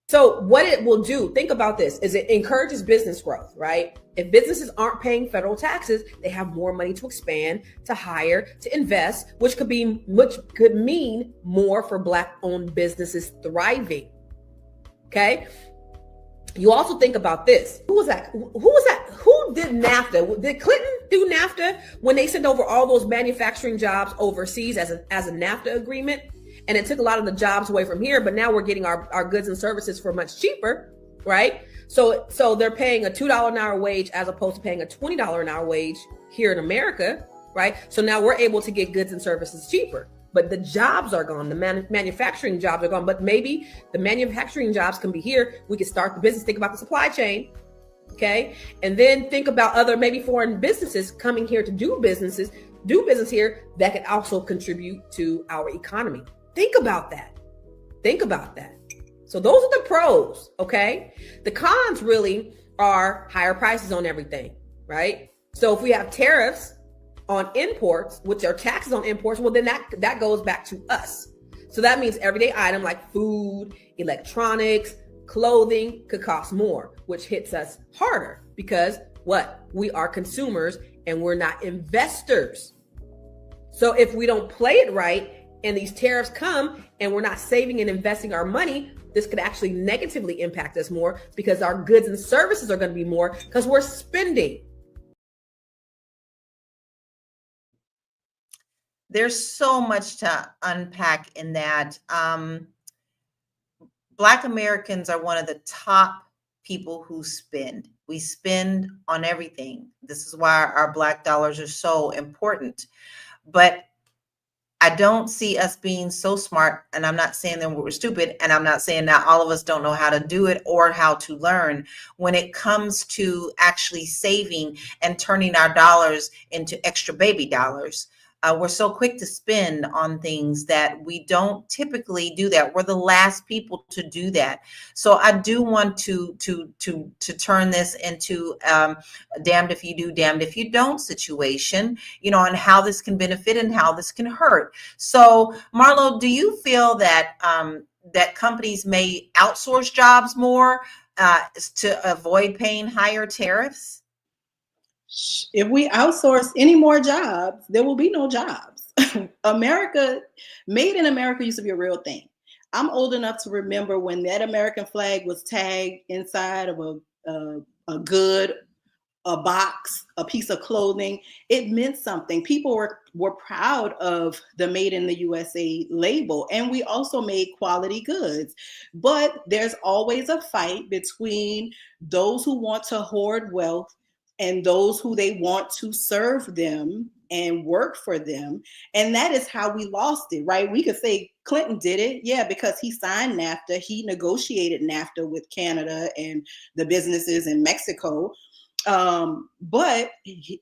So what it will do, think about this, is it encourages business growth, right? If businesses aren't paying federal taxes, they have more money to expand, to hire, to invest, which could mean more for Black-owned businesses thriving. Okay. You also think about this. Who was that? Who did NAFTA? Did Clinton do NAFTA when they sent over all those manufacturing jobs overseas as a NAFTA agreement? And it took a lot of the jobs away from here, but now we're getting our goods and services for much cheaper, right? So they're paying a $2 an hour wage as opposed to paying a $20 an hour wage here in America, right? So now we're able to get goods and services cheaper, but the jobs are gone. The manufacturing jobs are gone, but maybe the manufacturing jobs can be here. We can start the business, think about the supply chain, okay? And then think about other maybe foreign businesses coming here to do business here that can also contribute to our economy. Think about that. So those are the pros, okay? The cons really are higher prices on everything, right? So if we have tariffs on imports, which are taxes on imports, well, then that goes back to us. So that means everyday item like food, electronics, clothing could cost more, which hits us harder because what? We are consumers and we're not investors. So if we don't play it right, and these tariffs come and we're not saving and investing our money, this could actually negatively impact us more, because our goods and services are going to be more because we're spending. There's so much to unpack in that. Black Americans are one of the top people who spend. We spend on everything. This is why our Black dollars are so important. But I don't see us being so smart, and I'm not saying that we're stupid, and I'm not saying that all of us don't know how to do it or how to learn when it comes to actually saving and turning our dollars into extra baby dollars. We're so quick to spend on things that we don't typically do that. We're the last people to do that. So I do want to turn this into damned if you do, damned if you don't situation, and how this can benefit and how this can hurt. So Marlo, do you feel that that companies may outsource jobs more to avoid paying higher tariffs? If we outsource any more jobs, there will be no jobs. America, made in America used to be a real thing. I'm old enough to remember when that American flag was tagged inside of a good, a box, a piece of clothing. It meant something. People were proud of the Made in the USA label, and we also made quality goods. But there's always a fight between those who want to hoard wealth and those who they want to serve them and work for them. And that is how we lost it, right? We could say Clinton did it, yeah, because he signed NAFTA, he negotiated NAFTA with Canada and the businesses in Mexico. But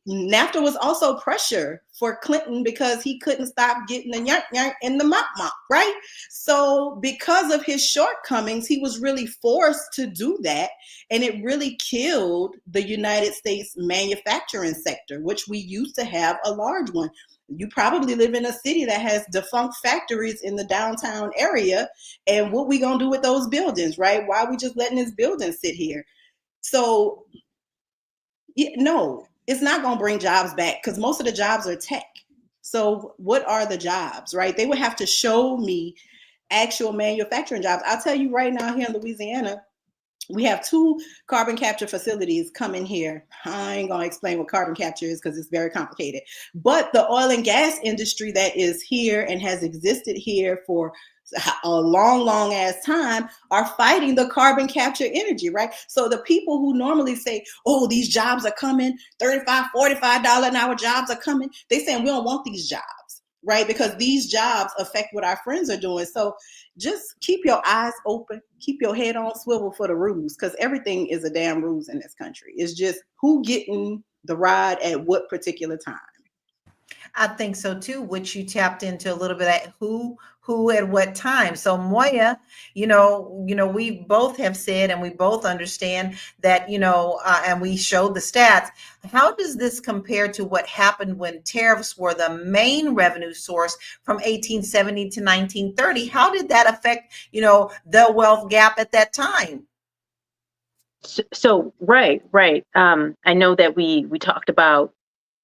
NAFTA was also pressure for Clinton because he couldn't stop getting the yank yank and the mop mop, right? So because of his shortcomings, he was really forced to do that. And it really killed the United States manufacturing sector, which we used to have a large one. You probably live in a city that has defunct factories in the downtown area. And what we gonna do with those buildings, right? Why are we just letting this building sit here? So no, it's not going to bring jobs back because most of the jobs are tech. So what are the jobs, right? They would have to show me actual manufacturing jobs. I'll tell you right now, here in Louisiana, we have 2 carbon capture facilities coming here. I ain't going to explain what carbon capture is because it's very complicated. But the oil and gas industry that is here and has existed here for a long ass time are fighting the carbon capture energy, right? So the people who normally say, oh, these jobs are coming, $35, $45 an hour jobs are coming, they saying we don't want these jobs, right? Because these jobs affect what our friends are doing. So just keep your eyes open, keep your head on swivel for the rules, because everything is a damn rules in this country. It's just who getting the ride at what particular time. I think so too, which you tapped into a little bit at who at what time. So Moya, we both have said, and we both understand that, and we showed the stats. How does this compare to what happened when tariffs were the main revenue source from 1870 to 1930? How did that affect, the wealth gap at that time? So right. I know that we talked about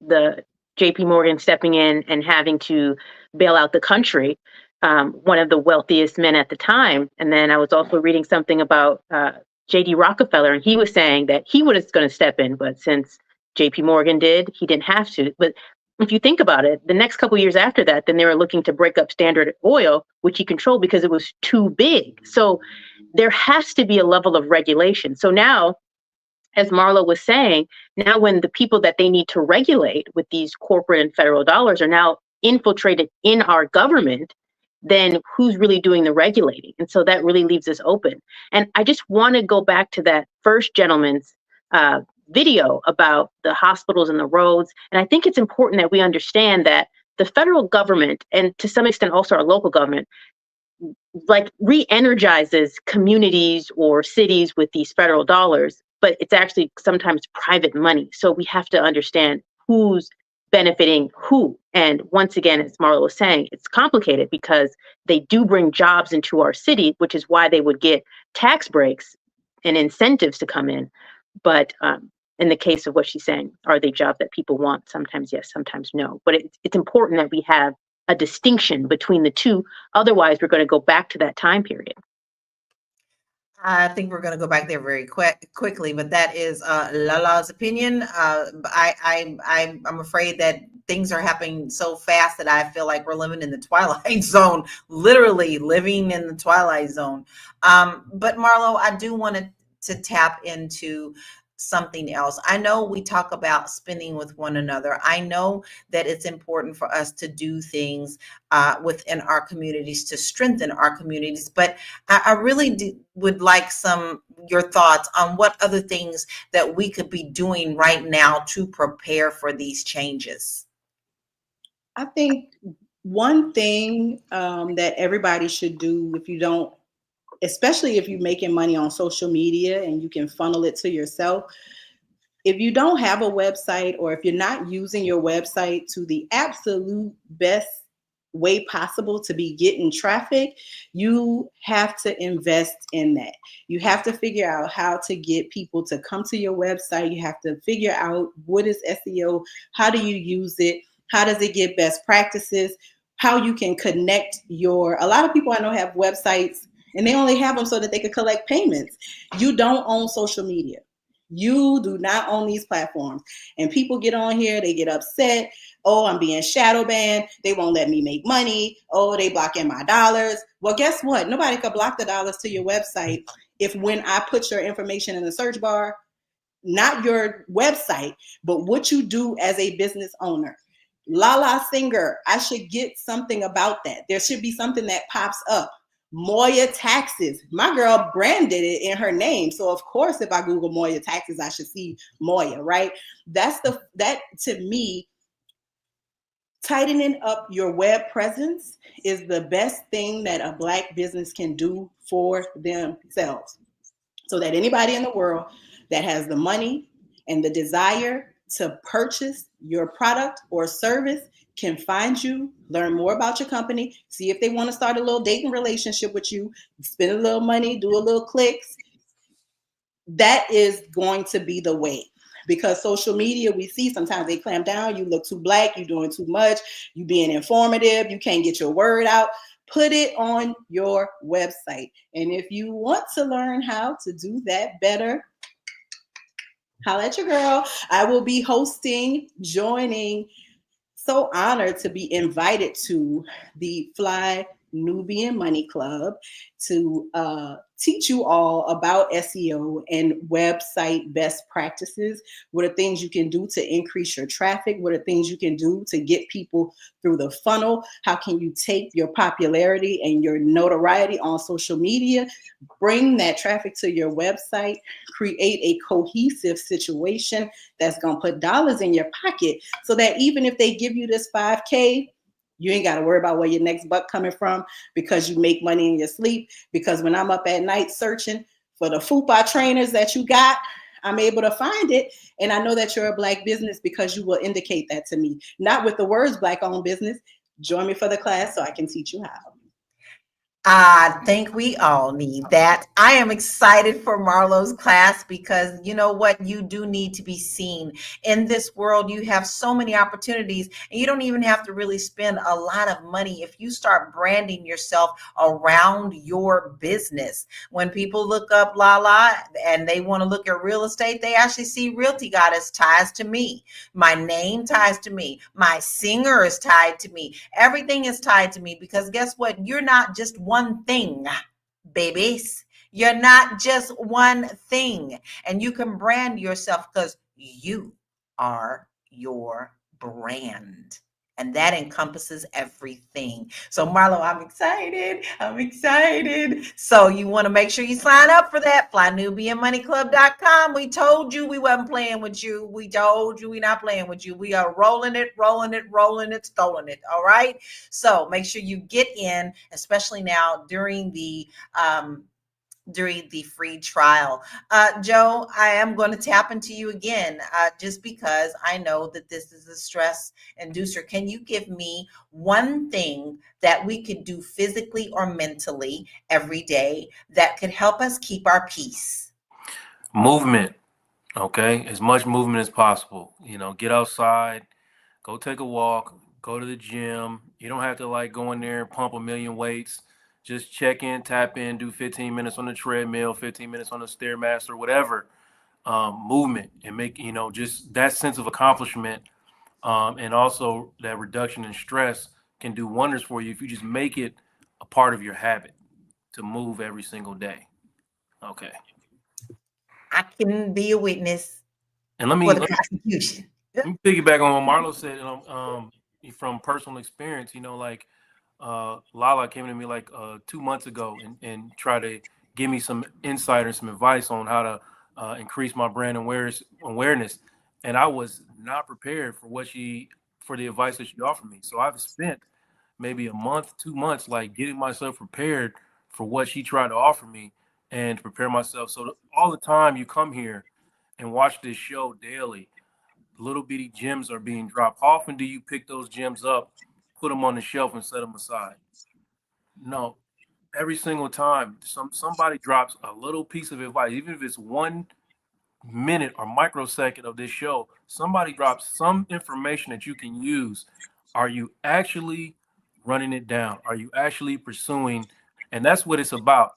the JP Morgan stepping in and having to bail out the country, one of the wealthiest men at the time. And then I was also reading something about JD Rockefeller, and he was saying that he was going to step in, but since JP Morgan did, he didn't have to. But if you think about it, the next couple of years after that, then they were looking to break up Standard Oil, which he controlled because it was too big. So there has to be a level of regulation. So now, as Marlo was saying, now when the people that they need to regulate with these corporate and federal dollars are now infiltrated in our government, then who's really doing the regulating? And so that really leaves us open. And I just want to go back to that first gentleman's video about the hospitals and the roads. And I think it's important that we understand that the federal government, and to some extent also our local government, like re-energizes communities or cities with these federal dollars, but it's actually sometimes private money. So we have to understand who's benefiting who. And once again, as Marlo was saying, it's complicated because they do bring jobs into our city, which is why they would get tax breaks and incentives to come in. But in the case of what she's saying, are they jobs that people want? Sometimes yes, sometimes no. But it's important that we have a distinction between the two. Otherwise, we're going to go back to that time period. I think we're going to go back there very quickly, but that is Lala's opinion. I'm afraid that things are happening so fast that I feel like we're living in the twilight zone, literally living in the twilight zone. But Marlo, I do want to to tap into something else. I know we talk about spending with one another. I know that it's important for us to do things within our communities to strengthen our communities, but I really would like your thoughts on what other things that we could be doing right now to prepare for these changes. I think one thing that everybody should do, if you don't, especially if you're making money on social media and you can funnel it to yourself, if you don't have a website, or if you're not using your website to the absolute best way possible to be getting traffic, you have to invest in that. You have to figure out how to get people to come to your website. You have to figure out what is SEO, how do you use it, how does it get best practices, how you can connect a lot of people I know have websites and they only have them so that they can collect payments. You don't own social media. You do not own these platforms. And people get on here, they get upset. Oh, I'm being shadow banned. They won't let me make money. Oh, they blocking my dollars. Well, guess what? Nobody could block the dollars to your website if when I put your information in the search bar, not your website, but what you do as a business owner. Lala Singer, I should get something about that. There should be something that pops up. Moya Taxes. My girl branded it in her name. So of course, if I Google Moya Taxes, I should see Moya, right? That to me, tightening up your web presence is the best thing that a Black business can do for themselves. So that anybody in the world that has the money and the desire to purchase your product or service can find you, learn more about your company, see if they want to start a little dating relationship with you, spend a little money, do a little clicks. That is going to be the way. Because social media, we see sometimes they clamp down, you look too Black, you're doing too much, you being informative, you can't get your word out. Put it on your website. And if you want to learn how to do that better, holla at your girl. I will be joining. So honored to be invited to the Fly Nubian Money Club to teach you all about SEO and website best practices. What are things you can do to increase your traffic? What are things you can do to get people through the funnel? How can you take your popularity and your notoriety on social media, bring that traffic to your website, create a cohesive situation that's going to put dollars in your pocket so that even if they give you this 5K, you ain't got to worry about where your next buck coming from because you make money in your sleep. Because when I'm up at night searching for the FUPA trainers that you got, I'm able to find it. And I know that you're a Black business because you will indicate that to me. Not with the words Black owned business. Join me for the class so I can teach you how. I think we all need that. I am excited for Marlo's class because you know what? You do need to be seen. In this world, you have so many opportunities and you don't even have to really spend a lot of money if you start branding yourself around your business. When people look up Lala and they want to look at real estate, they actually see Realty Goddess ties to me. My name ties to me. My singer is tied to me. Everything is tied to me because guess what? You're not just one thing, babies. You're not just one thing. And you can brand yourself because you are your brand. And that encompasses everything. So Marlo, I'm excited. I'm excited. So you want to make sure you sign up for that. FlyNubianMoneyClub.com. We told you we wasn't playing with you. We told you we're not playing with you. We are rolling it, stolen it. All right. So make sure you get in, especially now during the free trial. Joe, I am going to tap into you again just because I know that this is a stress inducer. Can you give me one thing that we could do physically or mentally every day that could help us keep our peace? Movement. Okay. As much movement as possible. Get outside, go take a walk, go to the gym. You don't have to go in there and pump a million weights. Just check in, tap in, do 15 minutes on the treadmill, 15 minutes on the Stairmaster, whatever. Movement and make, just that sense of accomplishment. And also that reduction in stress can do wonders for you if you just make it a part of your habit to move every single day. Okay. I can be a witness And let for me the prosecution. let me piggyback on what Marlo said, from personal experience. Like Lala came to me like 2 months ago and tried to give me some insight or some advice on how to increase my brand awareness, and I was not prepared for the advice that she offered me. So I've spent maybe a month, 2 months, like getting myself prepared for what she tried to offer me and to prepare myself. So all the time you come here and watch this show daily, little bitty gems are being dropped. How often do you pick those gems up, put them on the shelf, and set them aside? No, every single time somebody drops a little piece of advice, even if it's 1 minute or microsecond of this show, somebody drops some information that you can use. Are you actually running it down? Are you actually pursuing? And that's what it's about.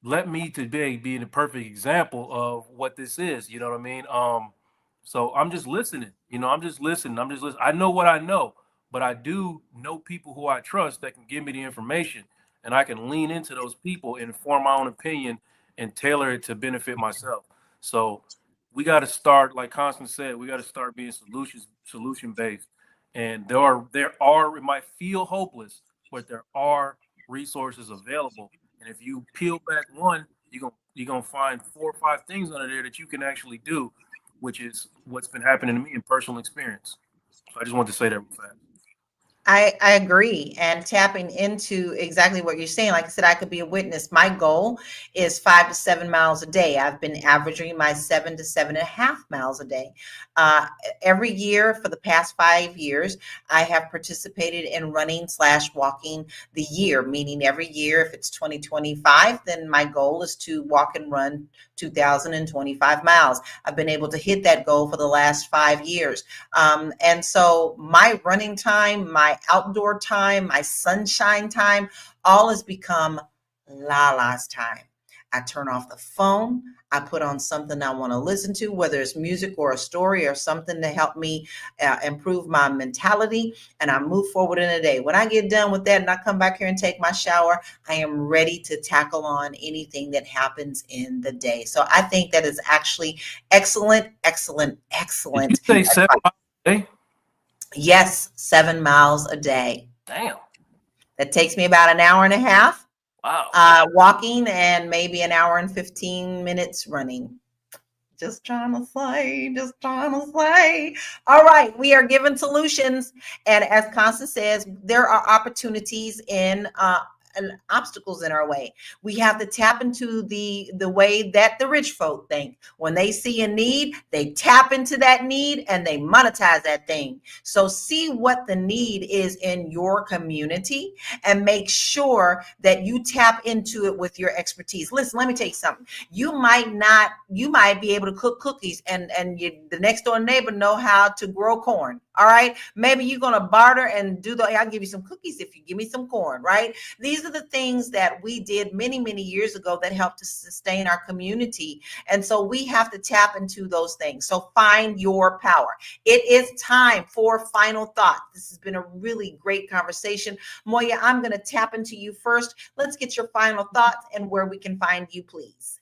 Let me today be the perfect example of what this is. You know what I mean? So I'm just listening. I'm just listening. I'm just listening. I know what I know, but I do know people who I trust that can give me the information, and I can lean into those people and form my own opinion and tailor it to benefit myself. So we got to start, like Constance said, we got to start being solution based. And there are it might feel hopeless, but there are resources available. And if you peel back one, you're gonna find 4 or 5 things under there that you can actually do, which is what's been happening to me in personal experience. So I just wanted to say that real fast. I agree. And tapping into exactly what you're saying, like I said, I could be a witness. My goal is 5 to 7 miles a day. I've been averaging my 7 to 7.5 miles a day. Every year for the past 5 years, I have participated in running/walking the year, meaning every year, if it's 2025, then my goal is to walk and run 2,025 miles. I've been able to hit that goal for the last 5 years. And so my running time, my outdoor time, my sunshine time, all has become Lala's time. I turn off the phone. I put on something I want to listen to, whether it's music or a story or something to help me improve my mentality, and I move forward in a day. When I get done with that and I come back here and take my shower, I am ready to tackle on anything that happens in the day. So I think that is actually excellent, excellent, Did excellent. you say 7 miles a day? Yes, 7 miles a day. Damn. That takes me about an hour and a half Wow. walking and maybe an hour and 15 minutes running. Just trying to say, just trying to say. All right, we are given solutions. And as Constance says, there are opportunities and obstacles in our way. We have to tap into the way that the rich folk think. When they see a need, they tap into that need and they monetize that thing. So see what the need is in your community and make sure that you tap into it with your expertise. Listen, let me tell you something. You might be able to cook cookies and the next door neighbor know how to grow corn. All right. Maybe you're going to barter and I'll give you some cookies if you give me some corn, right? These are the things that we did many, many years ago that helped to sustain our community. And so we have to tap into those things. So find your power. It is time for final thought. This has been a really great conversation. Moya, I'm going to tap into you first. Let's get your final thoughts and where we can find you, please.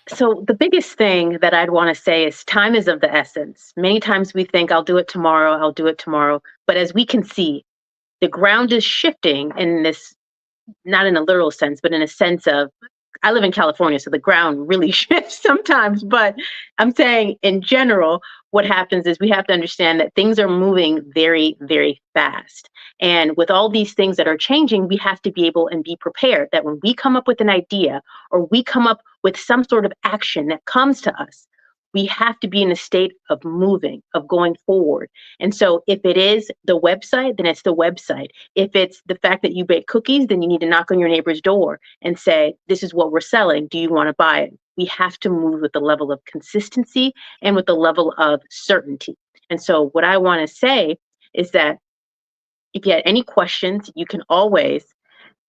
So the biggest thing that I'd want to say is time is of the essence. Many times we think I'll do it tomorrow. But as we can see, the ground is shifting in this, not in a literal sense, but in a sense of, I live in California, so the ground really shifts sometimes. But I'm saying in general, what happens is we have to understand that things are moving very, very fast. And with all these things that are changing, we have to be able and be prepared that when we come up with an idea or we come up with some sort of action that comes to us, we have to be in a state of moving, of going forward. And so if it is the website, then it's the website. If it's the fact that you bake cookies, then you need to knock on your neighbor's door and say, this is what we're selling. Do you want to buy it? We have to move with the level of consistency and with the level of certainty. And so what I want to say is that if you had any questions, you can always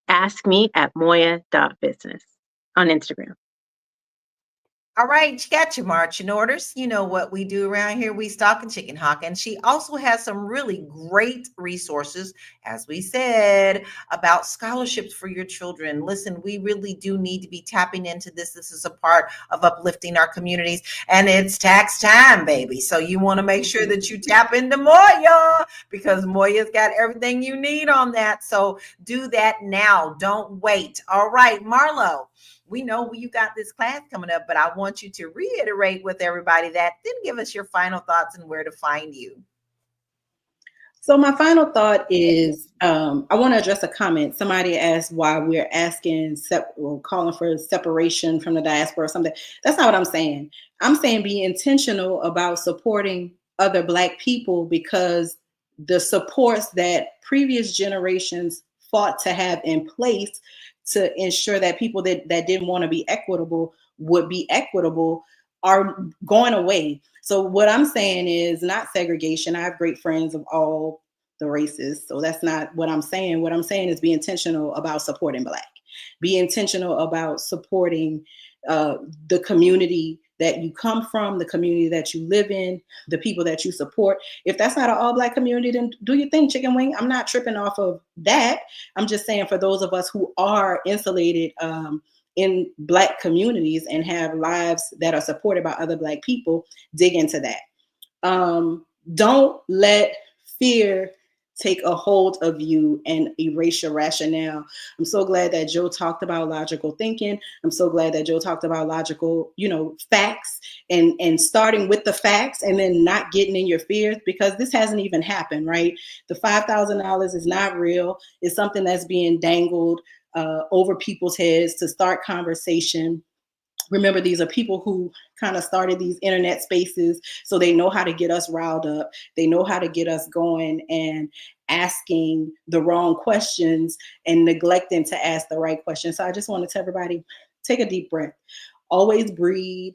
ask me at moya.business on Instagram. All right, you got your marching orders. You know what we do around here. We stock and chicken hawk. And she also has some really great resources, as we said, about scholarships for your children. Listen, we really do need to be tapping into this. This is a part of uplifting our communities. And it's tax time, baby. So you want to make sure that you tap into Moya, because Moya's got everything you need on that. So do that now. Don't wait. All right, Marlo. We know you got this class coming up, but I want you to reiterate with everybody that, then give us your final thoughts and where to find you. So my final thought is, I want to address a comment. Somebody asked why we're calling for separation from the diaspora or something. That's not what I'm saying. I'm saying be intentional about supporting other Black people, because the supports that previous generations fought to have in place to ensure that people that didn't want to be equitable would be equitable are going away. So what I'm saying is not segregation. I have great friends of all the races. So that's not what I'm saying. What I'm saying is be intentional about supporting Black. Be intentional about supporting the community that you come from, the community that you live in, the people that you support. If that's not an all Black community, then do your thing, chicken wing. I'm not tripping off of that. I'm just saying for those of us who are insulated in Black communities and have lives that are supported by other Black people, dig into that. Don't let fear take a hold of you and erase your rationale. I'm so glad that Joe talked about logical thinking. I'm so glad that Joe talked about logical, facts and starting with the facts and then not getting in your fears, because this hasn't even happened, right? The $5,000 is not real. It's something that's being dangled over people's heads to start conversation. Remember, these are people who kind of started these internet spaces, so they know how to get us riled up. They know how to get us going and asking the wrong questions and neglecting to ask the right questions. So I just want to tell everybody, take a deep breath. Always breathe.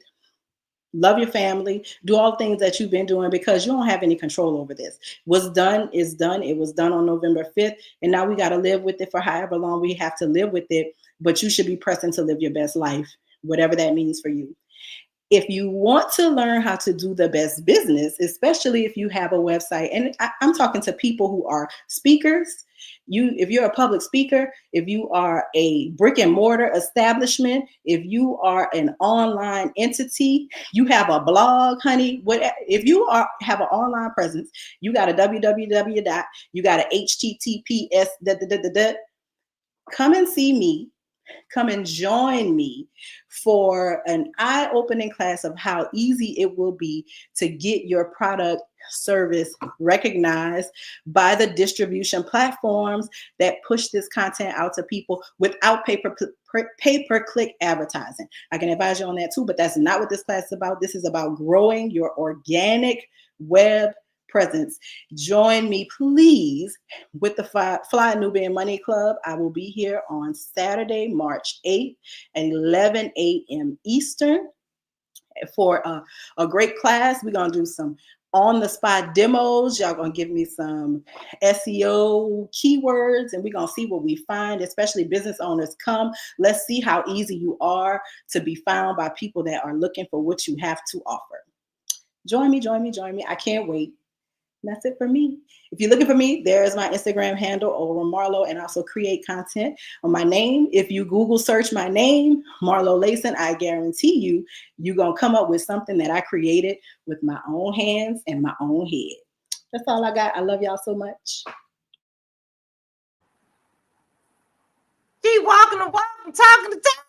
Love your family. Do all things that you've been doing, because you don't have any control over this. What's done is done. It was done on November 5th, and now we got to live with it for however long we have to live with it. But you should be pressing to live your best life, whatever that means for you. If you want to learn how to do the best business, especially if you have a website, and I'm talking to people who are speakers, if you're a public speaker, if you are a brick and mortar establishment, if you are an online entity, you have a blog, honey, if you have an online presence, you got a www. You got a https. Come and see me. Come and join me for an eye-opening class of how easy it will be to get your product, service recognized by the distribution platforms that push this content out to people without pay-per-click advertising. I can advise you on that too, but that's not what this class is about. This is about growing your organic web presence. Join me, please, with the Fly Nubian Money Club. I will be here on Saturday, March 8th at 11 a.m. Eastern for a great class. We're going to do some on-the-spot demos. Y'all going to give me some SEO keywords, and we're going to see what we find, especially business owners. Come, let's see how easy you are to be found by people that are looking for what you have to offer. Join me, join me, join me. I can't wait. That's it for me. If you're looking for me, there's my Instagram handle, Ora Marlo, and also create content on my name. If you Google search my name, Marlo Layson, I guarantee you're going to come up with something that I created with my own hands and my own head. That's all I got. I love y'all so much. Keep walking the walk and talking the talk.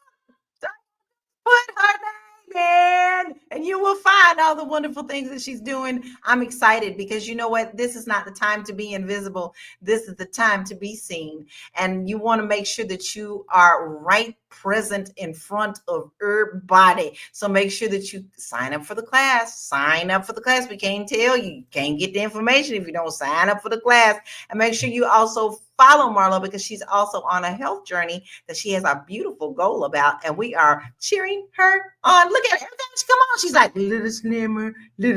Put her name in, and you will find all the wonderful things that she's doing. I'm excited because you know what? This is not the time to be invisible. This is the time to be seen. And you want to make sure that you are right present in front of everybody. So make sure that you sign up for the class. Sign up for the class. We can't tell you. You can't get the information if you don't sign up for the class. And make sure you also follow Marlo, because she's also on a health journey that she has a beautiful goal about, and we are cheering her on. Look at her. Every time she come on, she's like, little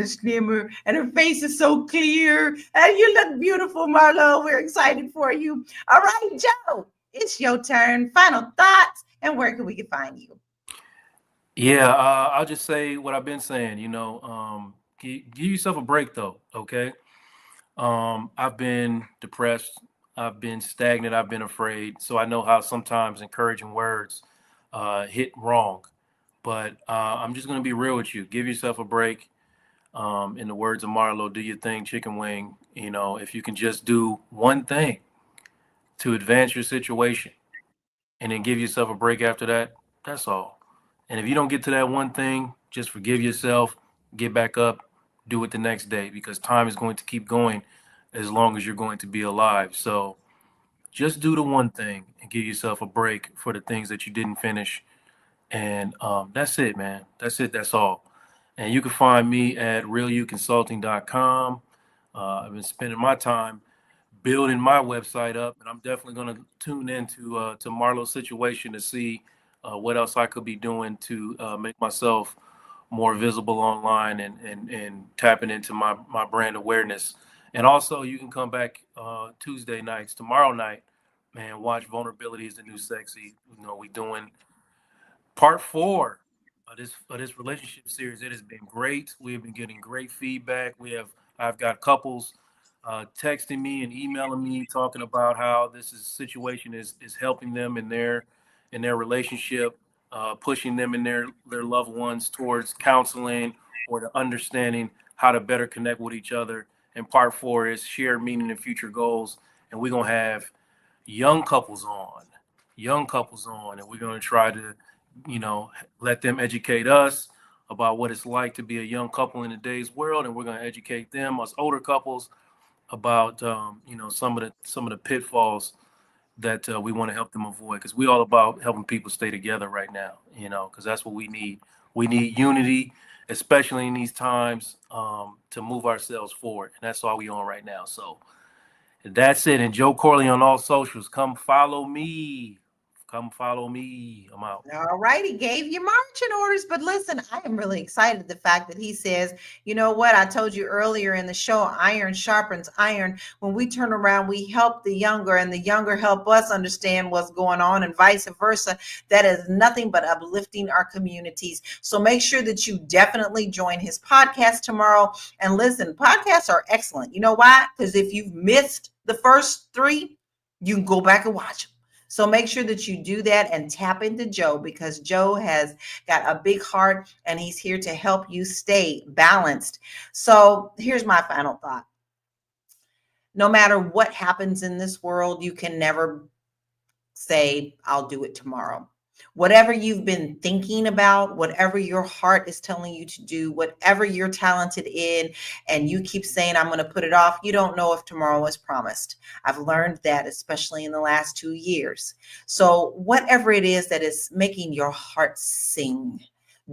slimmer, and her face is so clear. And you look beautiful, Marlo. We're excited for you. All right, Joe, it's your turn. Final thoughts, and where can we find you? Yeah, I'll just say what I've been saying. Give yourself a break though. Okay. I've been depressed. I've been stagnant. I've been afraid. So I know how sometimes encouraging words hit wrong. But I'm just gonna be real with you. Give yourself a break. In the words of Marlo, do your thing, chicken wing. If you can just do one thing to advance your situation, and then give yourself a break after that, that's all. And if you don't get to that one thing, just forgive yourself, get back up, do it the next day, because time is going to keep going as long as you're going to be alive. So just do the one thing and give yourself a break for the things that you didn't finish. And that's it, man. That's it. That's all. And you can find me at realuconsulting.com. I've been spending my time building my website up, and I'm definitely going to tune into to Marlo's situation to see what else I could be doing to make myself more visible online and tapping into my brand awareness. And also, you can come back Tuesday nights, tomorrow night, man. Watch Vulnerability is the New Sexy. We doing part 4 of this relationship series. It has been great. We have been getting great feedback. I've got couples texting me and emailing me talking about how situation is helping them in their relationship, pushing them and their loved ones towards counseling or to understanding how to better connect with each other. And part 4 is shared meaning and future goals. And we're gonna have young couples on, and we're gonna try to, let them educate us about what it's like to be a young couple in today's world, and we're gonna educate them, us older couples, about some of the pitfalls that we want to help them avoid, because we're all about helping people stay together right now, because that's what we need. We need unity, especially in these times, to move ourselves forward, and that's all we on right now. So that's it. And Joe Corley on all socials. Come follow me. I'm out. All right, he gave you marching orders, but listen, I am really excited the fact that he says, you know what, I told you earlier in the show, iron sharpens iron. When we turn around, we help the younger, and the younger help us understand what's going on, and vice versa. That is nothing but uplifting our communities. So make sure that you definitely join his podcast tomorrow. And listen, podcasts are excellent. You know why? Because if you've missed the first 3, you can go back and watch them. So make sure that you do that and tap into Joe, because Joe has got a big heart and he's here to help you stay balanced. So here's my final thought. No matter what happens in this world, you can never say, I'll do it tomorrow. Whatever you've been thinking about, whatever your heart is telling you to do, whatever you're talented in, and you keep saying, I'm going to put it off, you don't know if tomorrow is promised. I've learned that, especially in the last 2 years. So whatever it is that is making your heart sing,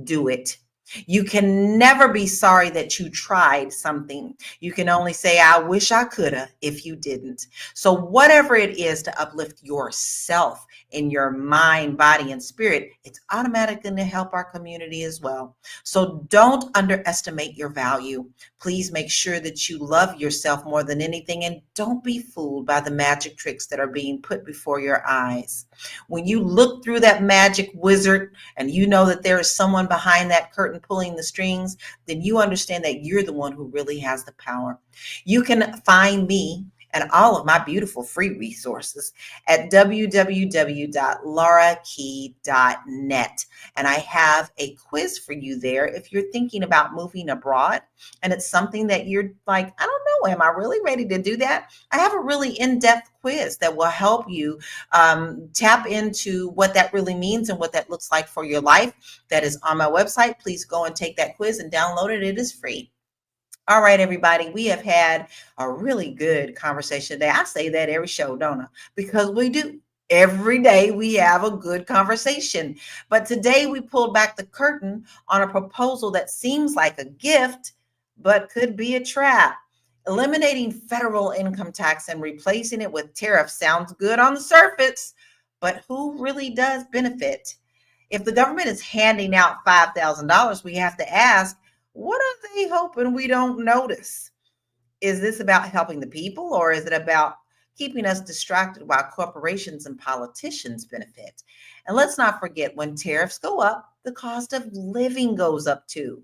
do it. You can never be sorry that you tried something. You can only say, I wish I coulda if you didn't. So whatever it is to uplift yourself in your mind, body, and spirit, it's automatically going to help our community as well. So don't underestimate your value. Please make sure that you love yourself more than anything, and don't be fooled by the magic tricks that are being put before your eyes. When you look through that magic wizard and you know that there is someone behind that curtain pulling the strings, then you understand that you're the one who really has the power. You can find me and all of my beautiful free resources at www.laurakey.net. And I have a quiz for you there if you're thinking about moving abroad and it's something that you're like, I don't know, am I really ready to do that? I have a really in-depth quiz that will help you tap into what that really means and what that looks like for your life. That is on my website. Please go and take that quiz and download it. It is free. All right, everybody, we have had a really good conversation today. I say that every show, don't I? Because we do. Every day we have a good conversation. But today we pulled back the curtain on a proposal that seems like a gift, but could be a trap. Eliminating federal income tax and replacing it with tariffs sounds good on the surface, but who really does benefit? If the government is handing out $5,000, we have to ask, what are they hoping we don't notice? Is this about helping the people, or is it about keeping us distracted while corporations and politicians benefit? And let's not forget, when tariffs go up, the cost of living goes up too.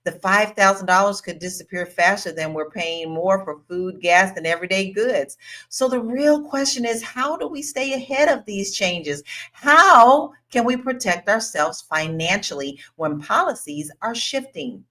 The $5,000 could disappear faster than we're paying more for food, gas, and everyday goods. So the real question is, how do we stay ahead of these changes? How can we protect ourselves financially when policies are shifting?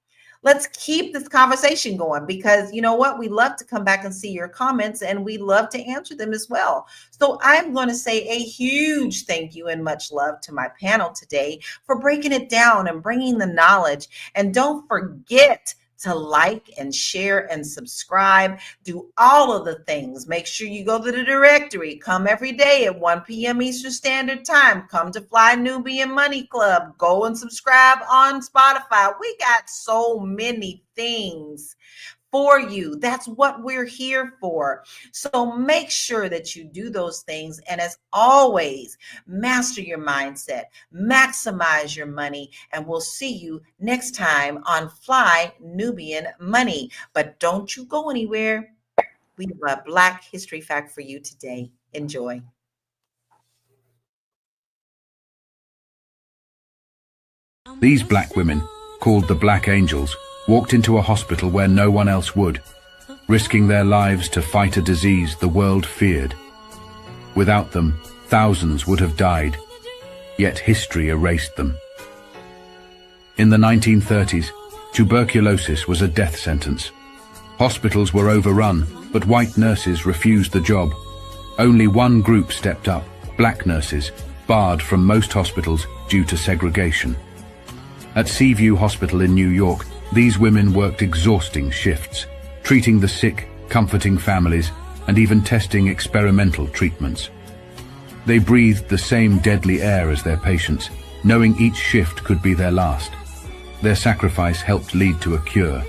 Let's keep this conversation going, because you know what? We love to come back and see your comments, and we love to answer them as well. So I'm going to say a huge thank you and much love to my panel today for breaking it down and bringing the knowledge. And don't forget to like and share and subscribe. Do all of the things. Make sure you go to the directory. Come every day at 1 p.m. Eastern Standard Time. Come to Fly Nubian Money Club. Go and subscribe on Spotify. We got so many things for you. That's what we're here for. So make sure that you do those things. And as always, master your mindset, maximize your money, and we'll see you next time on Fly Nubian Money. But don't you go anywhere. We have a Black History fact for you today. Enjoy. These black women, called the Black Angels, walked into a hospital where no one else would, risking their lives to fight a disease the world feared. Without them, thousands would have died, yet history erased them. In the 1930s, tuberculosis was a death sentence. Hospitals were overrun, but white nurses refused the job. Only one group stepped up, black nurses, barred from most hospitals due to segregation. At Seaview Hospital in New York, these women worked exhausting shifts, treating the sick, comforting families, and even testing experimental treatments. They breathed the same deadly air as their patients, knowing each shift could be their last. Their sacrifice helped lead to a cure.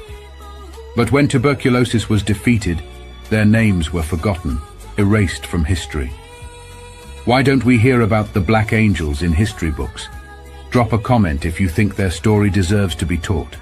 But when tuberculosis was defeated, their names were forgotten, erased from history. Why don't we hear about the Black Angels in history books? Drop a comment if you think their story deserves to be taught.